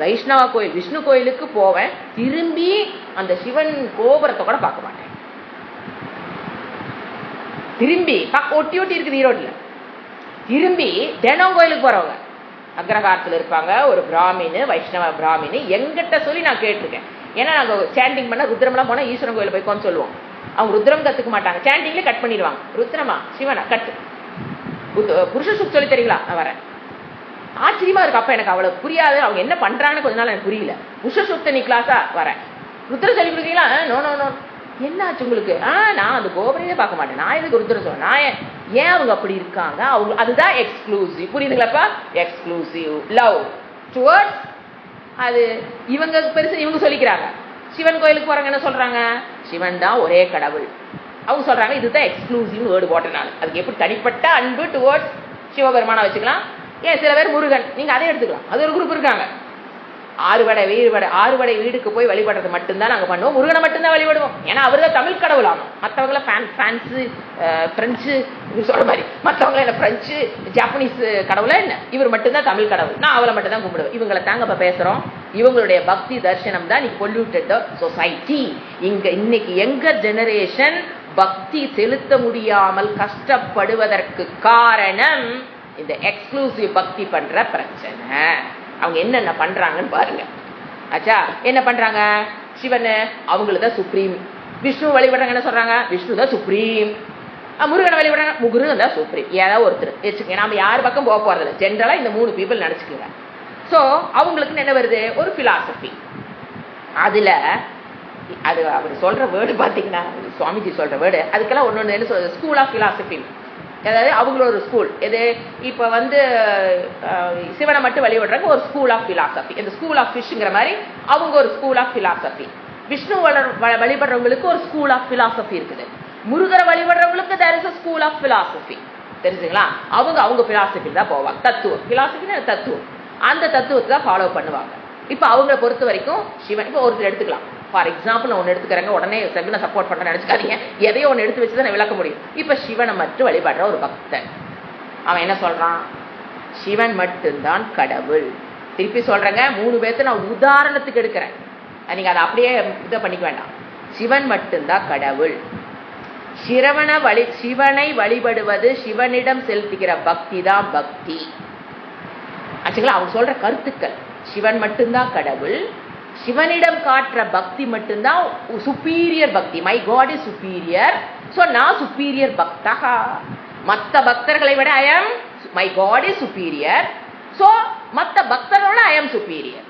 வைஷ்ணவா கோயில் விஷ்ணு கோயிலுக்கு போவேன், திரும்பி அந்த சிவன் கோபுரத்தை கூட பார்க்க மாட்டேன். திரும்பி ஒட்டி இருக்குது ஈரோட்ல. திரும்பி தினம் கோயிலுக்கு போறவங்க அக்ரஹாரத்தில் இருப்பாங்க, ஒரு பிராமின், வைஷ்ணவ பிராமின், எங்கிட்ட சொல்லி நான் கேட்டிருக்கேன். ஏன்னா நாங்கள் சேண்டிங் பண்ண ருத்ரம்லாம் போனால் ஈஸ்வரன் கோயிலில் போய்க்கோன்னு சொல்லுவோம். அவங்க ருத்ரம் கற்றுக்க மாட்டாங்க, சேண்டிங்லேயே கட் பண்ணிடுவாங்க. ருத்ரமா சிவனா கட்டு, புருஷ சுக் சொல்லி தெரியுங்களா? நான் வரேன். ஆச்சரியமா இருக்கு. அப்போ எனக்கு அவ்வளோ புரியாது, அவங்க என்ன பண்ணுறாங்கன்னு கொஞ்ச நாள் எனக்கு புரியல. புருஷ சுத்த நீ கிளாஸா வரேன், ருத்ரம் சொல்லி கொடுக்குறீங்களா? No no no. என்ன ஆச்சு உங்களுக்கு? நான் அந்த கோபுரையே பார்க்க மாட்டேன், நான் எதுக்கு ருத்ரம் சொல்றேன்? நான் ஏன் அவங்க அப்படி இருக்காங்க? அவங்க அதுதான் எக்ஸ்க்ளூசிவ். புரியுதுங்களாப்பா? எக்ஸ்க்ளூசிவ் லவ் டுவர்ட்ஸ் அது. இவங்க பெருசு இவங்க சொல்லிக்கிறாங்க. சிவன் கோயிலுக்கு போறாங்க, என்ன சொல்றாங்க? சிவன் தான் ஒரே கடவுள். அவங்க சொல்றாங்க இதுதான் எக்ஸ்க்ளூசிவ் வேர்டு போட்டேன் நான். அதுக்கு எப்படி தனிப்பட்ட அன்பு டுவர்ட்ஸ் சிவபெருமானை வச்சுக்கலாம். ஏன் சில பேர் முருகன், நீங்க அதை எடுத்துக்கலாம், அது ஒரு குரூப் இருக்காங்க. ஆறுபடை வீடுக்கு போய் வழிபடுறது மட்டும்தான் நாங்கள் பண்ணுவோம், முருகனை மட்டும்தான் வழிபடுவோம். ஏன்னா அவர் தான் தமிழ் கடவுள் ஆகும். மற்றவங்கள பிரான்ஸு பிரெஞ்சு சொல்ற மாதிரி மற்றவங்கள என்ன பிரெஞ்சு ஜாப்பனீஸ் கடவுளா என்ன? இவர் மட்டும்தான் தமிழ் கடவுள், நான் அவளை மட்டும் தான் கும்பிடுவேன். இவங்களை தாங்க இப்போ பேசுகிறோம். இவங்களுடைய பக்தி தர்சனம் தான் இன்னைக்கு பொல்யூட்டட் சொசைட்டி. இன்னைக்கு எங்க ஜெனரேஷன் பக்தி செலுத்த முடியாமல் கஷ்டப்படுவதற்கு காரணம் இந்த எக்ஸ்க்ளூசிவ் பக்தி பண்ற பிரச்சனை. அவங்க என்னென்ன பண்றாங்கன்னு பாருங்க. ஆச்சா, என்ன பண்றாங்க? சிவன் அவங்களுக்கு தான் சுப்ரீம். விஷ்ணு வழிபடுறாங்க, என்ன சொல்றாங்க? விஷ்ணு தான் சுப்ரீம். முருகனை வழிபடுறாங்க, முருகன் தான் சுப்ரீம். ஏதாவது ஒருத்தர் வச்சுக்கோங்க, நம்ம யார் பக்கம் போக போறதில்ல, ஜென்ரலா இந்த 3 பீப்புள் நினைச்சுக்கோங்க. ஸோ அவங்களுக்கு என்ன வருது? ஒரு பிலாசபி. அதுல அது அவர் சொல்ற வேர்டு பார்த்தீங்கன்னா, சுவாமிஜி சொல்ற வேர்டு, அதுக்கெல்லாம் ஒன்று என்ன சொல்றது? School of philosophy. அதாவது அவங்களோட ஒரு ஸ்கூல். எது? இப்போ சிவனை மட்டும் வழிபடுறாங்க, ஒரு ஸ்கூல் ஆஃப் பிலாசபி. இந்த ஸ்கூல் ஆஃப் ஃபிஷ்ங்கிற மாதிரி அவங்க ஒரு ஸ்கூல் ஆஃப் பிலாசபி. விஷ்ணு வழிபடுறவங்களுக்கு ஒரு ஸ்கூல் ஆஃப் பிலாசபி இருக்குது. முருகரை வழிபடுறவங்களுக்கு there is a school of philosophy. தெரிஞ்சுங்களா? அவங்க பிலாசபி தான் போவாங்க. தத்துவம், பிலாசபின்னு தத்துவம், அந்த தத்துவத்தை தான் ஃபாலோ பண்ணுவாங்க. இப்போ அவங்களை பொறுத்த வரைக்கும் சிவன், இப்போ ஒருத்தர் எடுத்துக்கலாம். ஃபார் எக்ஸாம்பிள் நான் ஒன்று எடுத்துக்கிறேங்க, உடனே சிவனை சப்போர்ட் பண்ணுறேன்னு நினச்சிக்காதீங்க. எதையோ ஒன்று எடுத்து வச்சு தான் நான் விளக்க முடியும். இப்போ சிவனை மட்டும் வழிபடுற ஒரு பக்தன், அவன் என்ன சொல்கிறான்? சிவன் மட்டும்தான் கடவுள். திருப்பி சொல்கிறேங்க, 3 பேர்த்து நான் உதாரணத்துக்கு எடுக்கிறேன், நீங்கள் அதை அப்படியே இதை பண்ணிக்க வேண்டாம். சிவன் மட்டும்தான் கடவுள். சிவனை வழிபடுவது, சிவனிடம் செலுத்துகிற பக்தி தான் பக்தி. ஆச்சுங்களா? அவங்க சொல்கிற கருத்துக்கள், சிவன் மட்டும்தான் கடவுள், சிவனிடம் காட்டுற பக்தி மட்டும்தான் சுப்பீரியர் பக்தி. My God is superior, so நான் சுப்பீரியர் பக்தகா. மற்ற பக்தர்களை விட my God is superior, so மற்ற பக்தர்களோட ஐ எம் சுப்பீரியர்.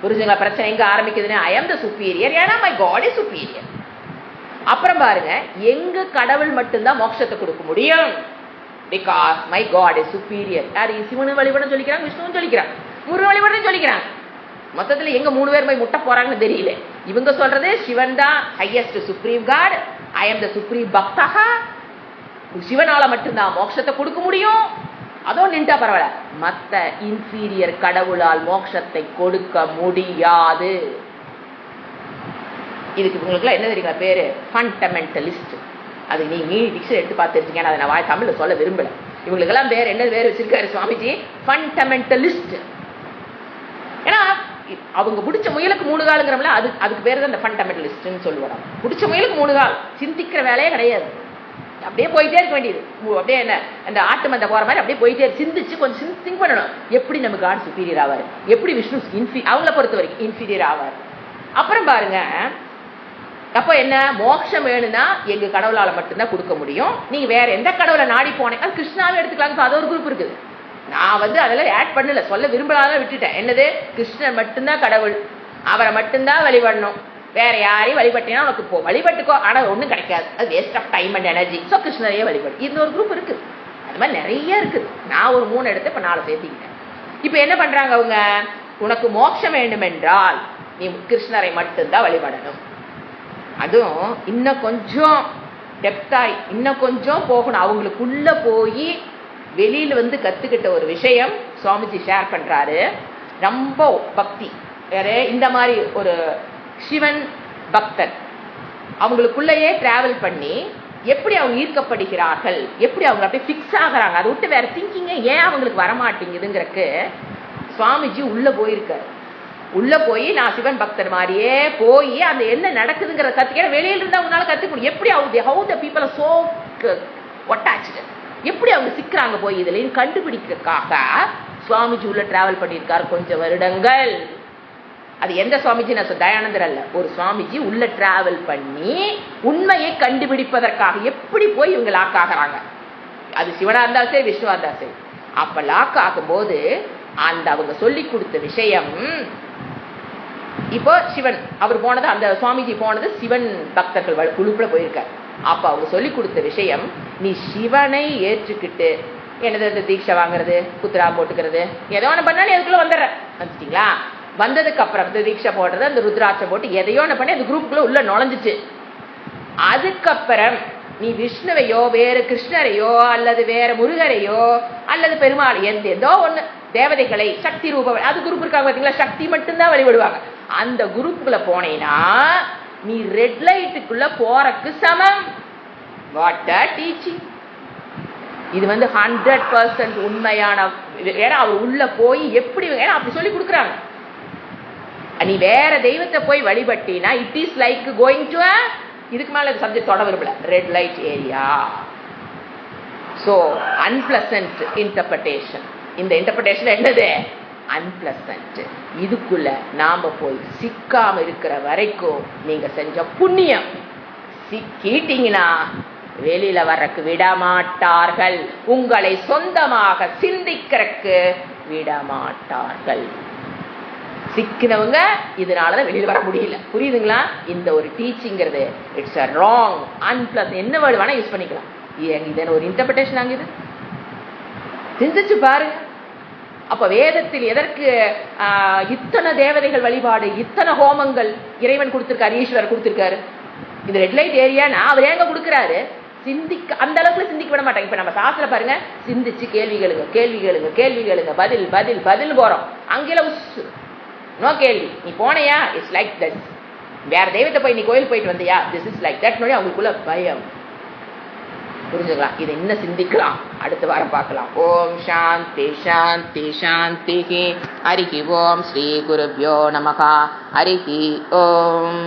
புரிஞ்சுங்களா பிரச்சனை எங்க ஆரம்பிக்குதுன்னு? ஐ எம் த சுப்பீரியர், ஏன்னா மை காட் இஸ் சுப்பீரியர். அப்புறம் பாருங்க, எங்க கடவுள் மட்டும்தான் மோட்சத்தை கொடுக்க முடியும், because my God is superior. யார்? சிவனு வழிபட சொல்லிக்கிறாங்க, விஷ்ணுவும் சொல்லிக்கிறாங்க, முருகன் வழிபட சொல்லிக்கிறாங்க. மொத்தத்தில் எங்க 3 பேர் போய் முட்டை போறாங்கன்னு தெரியல. இவங்க சொல்றது சிவன் தான் highest supreme god, I am the supreme பக்தகா, சிவனால மட்டும்தான் மோட்சத்தை கொடுக்க முடியும். அதோ நின்றா பரவாயில்ல, மற்ற இன்ஃபீரியர் கடவுளால் மோட்சத்தை கொடுக்க முடியாது. இதுக்கு இவங்களுக்குலாம் என்ன தெரியுங்களா பேரு? ஃபண்டமெண்டலிஸ்ட். அது நீங்க டிக்ஷனரி எடுத்து பார்த்து தெரிஞ்சுங்க, அதை நான் தமிழ்ல சொல்ல விரும்பல. இவங்களுக்கெல்லாம் பேர் என்ன பேர் வச்சிருக்காரு சுவாமிஜி? ஃபண்டமெண்டலிஸ்ட். ஏன்னா அவங்க பிடிச்ச முயலுக்கு 3 காலுங்கிறோம்ல, அதுக்கு பேர் தான் இந்த ஃபண்டமெண்டலிஸ்ட்னு சொல்லுவாங்க. பிடிச்ச முயலுக்கு 3 கால், சிந்திக்கிற வேலையே கிடையாது, அப்படியே போயிட்டே இருக்க வேண்டியது. அப்படியே என்ன அந்த ஆட்டு மந்த போற மாதிரி அப்படியே போயிட்டே சிந்திச்சு கொஞ்சம் திங்க் பண்ணணும். எப்படி நம்ம காட் சுப்பீரியர் ஆவார், எப்படி விஷ்ணு அவங்கள பொறுத்த வரைக்கும் இன்ஃபீரியர் ஆவார். அப்புறம் பாருங்க, அப்போ என்ன? மோட்சம் வேணும்னா எங்க கடவுளால மட்டும்தான் கொடுக்க முடியும். நீங்க வேற எந்த கடவுளை நாடி போனேன், அது கிருஷ்ணாவே எடுத்துக்கலாம். அது ஒரு குரூப் இருக்குது. நான் அதெல்லாம் ஆட் பண்ணல, சொல்ல விரும்பலாத விட்டுட்டேன். என்னது, கிருஷ்ணன் மட்டும்தான் கடவுள், அவரை மட்டும்தான் வழிபடணும், வேற யாரையும் வழிபட்டீங்கன்னா உனக்கு போ வழிபட்டுக்கோ, ஆனால் ஒன்றும் கிடைக்காது, அது waste of time and energy, so கிருஷ்ணரையே வழிபடு. இந்த ஒரு குரூப் இருக்குது. அது மாதிரி நிறைய இருக்குது. நான் ஒரு 3 எடுத்து இப்போ 4 சேர்த்திக்கிட்டேன். இப்போ என்ன பண்ணுறாங்க அவங்க, உனக்கு மோட்சம் வேண்டும் என்றால் நீ கிருஷ்ணரை மட்டும்தான் வழிபடணும். அதுவும் இன்னும் கொஞ்சம் டெப்தாய் இன்னும் கொஞ்சம் போகணும், அவங்களுக்குள்ள போய் வெளியில கத்துக்கிட்ட ஒரு விஷயம் சுவாமிஜி ஷேர் பண்றாரு. ரொம்ப பக்தி வேற இந்த மாதிரி ஒரு சிவன் பக்தர் அவங்களுக்குள்ளேயே டிராவல் பண்ணி எப்படி அவங்க ஈர்க்கப்படுகிறார்கள், எப்படி அவங்க அப்படியே ஃபிக்ஸ் ஆகுறாங்க, அதை விட்டு வேற திங்கிங்க ஏன் அவங்களுக்கு வரமாட்டேங்குதுங்கிறக்கு சுவாமிஜி உள்ள போயிருக்காரு. உள்ள போய் நான் சிவன் பக்தர் மாதிரியே போய் அந்த என்ன நடக்குதுங்கிறத கத்துக்க, வெளியில இருந்து அவங்களால கத்துக்க முடியும். எப்படி அவங்க how the people are so attached, எப்படி அவங்க சிக்கிறாங்க போய் இதுல கண்டுபிடிக்கிறதுக்காக சுவாமிஜி உள்ள டிராவல் பண்ணியிருக்காரு கொஞ்சம் வருடங்கள். அது எந்த சுவாமிஜி, நான் தயானந்தர் அல்ல, ஒரு சுவாமிஜி உள்ள டிராவல் பண்ணி உண்மையை கண்டுபிடிப்பதற்காக எப்படி போய் இவங்க லாக் ஆகிறாங்க. அது சிவனா இருந்தாலும் சரி, விஷ்ணுவா இருந்தாலும் சரி. அப்ப லாக் ஆகும்போது அந்த அவங்க சொல்லி கொடுத்த விஷயம், இப்போ சிவன் அவர் போனது, அந்த சுவாமிஜி போனது சிவன் பக்தர்கள் குழுப்புல போயிருக்கார். அப்ப அவங்க சொல்லி கொடுத்த விஷயம், நீ சிவனை ஏற்றுக்கிட்டு என்னது அந்த தீட்சை வாங்குறது, குத்ரா போட்டுக்கிறது, ஏதோ ஒன்று பண்ணாலும் எதுக்குள்ள வந்துட்டீங்களா, வந்ததுக்கு அப்புறம் இந்த தீட்சை போடுறது, அந்த ருத்ராட்சம் போட்டு எதையோ ஒன்று பண்ணி அந்த குரூப்புக்குள்ள உள்ள நுழைஞ்சிச்சு. அதுக்கப்புறம் நீ விஷ்ணுவையோ வேற கிருஷ்ணரையோ அல்லது வேற முருகரையோ அல்லது பெருமாள் ஏதோ ஒன்று தேவதைகளை சக்தி ரூப, அது குரூப் இருக்காங்க பார்த்தீங்களா, சக்தி மட்டும்தான் வழிபடுவாங்க. அந்த குரூப்புக்குள்ள போனேன்னா நீ ரெட் லைட்டுக்குள்ள போறக்கு சமம். What a teaching! இது 100% உண்மையான. ஏன்னா அவர் உள்ள போய் எப்படி, ஏன்னா அப்படி சொல்லி கொடுக்குறாங்க. நீ வேற தெய்வத்தை போய் வழிபட்டினா it is like going to இதுக்கு மேல சப்ஜெக்ட் தொட விரும்பல, red light area. So unpleasant interpretation. இந்த இன்டர்பிரேஷன் என்னது, அன்பிளசன்ட். இதுக்குள்ள நாம போய் சிக்காம இருக்கிற வரைக்கும் நீங்க செஞ்ச புண்ணியம். சிக்கிட்டீங்கன்னா வெளியில வர்றக்கு விடமாட்டார்கள், உங்களை சொந்தமாக சிந்திக்கிறக்கு விடமாட்டார்கள். சிக்கினவங்க இதனாலதான் வெளியில வர முடியல. புரியுதுங்களா? இந்த ஒரு டீச்சிங்கிறது இட்ஸ் அ ராங், அன்பிளஸ், என்ன வேர்டு வேணா யூஸ் பண்ணிக்கலாம். இது ஒரு இன்டர்பிரேஷன் ஆகுது, சிந்திச்சு பாருங்க. அப்ப வேதத்தில் எதற்கு இத்தனை தேவதைகள் வழிபாடு, இத்தனை ஹோமங்கள் இறைவன் கொடுத்திருக்காரு, ஈஸ்வரர் கொடுத்திருக்காரு. இது ரெட் லைட் ஏரியானா அவர் ஏங்க கொடுக்குறாரு, சிந்திக்க, அந்த அளவுக்கு சிந்திக்க விட மாட்டாங்க. இப்ப நம்ம சாஸ்திர பாருங்க, சிந்திச்சு கேள்வி கேளுங்க, கேள்வி கேளுங்க, கேள்வி கேளுங்க, பதில் பதில் பதில் போறோம். அங்கேல நோ கேள்வி. நீ போனையா, இட்ஸ் லைக் தட். வேற தெய்வத்தை போய் நீ கோயில் போயிட்டு வந்தியா, திஸ் இஸ் லைக் தட். அவங்களுக்குள்ள பயம். புரிஞ்சுக்கலாம். இதை இன்னும் சிந்திக்கலாம். அடுத்த வாரம் பார்க்கலாம். ஓம் சாந்தி சாந்தி சாந்தி. ஹரிஹி ஓம். ஸ்ரீ குருப்யோ நமஹ. ஹரிஹி ஓம்.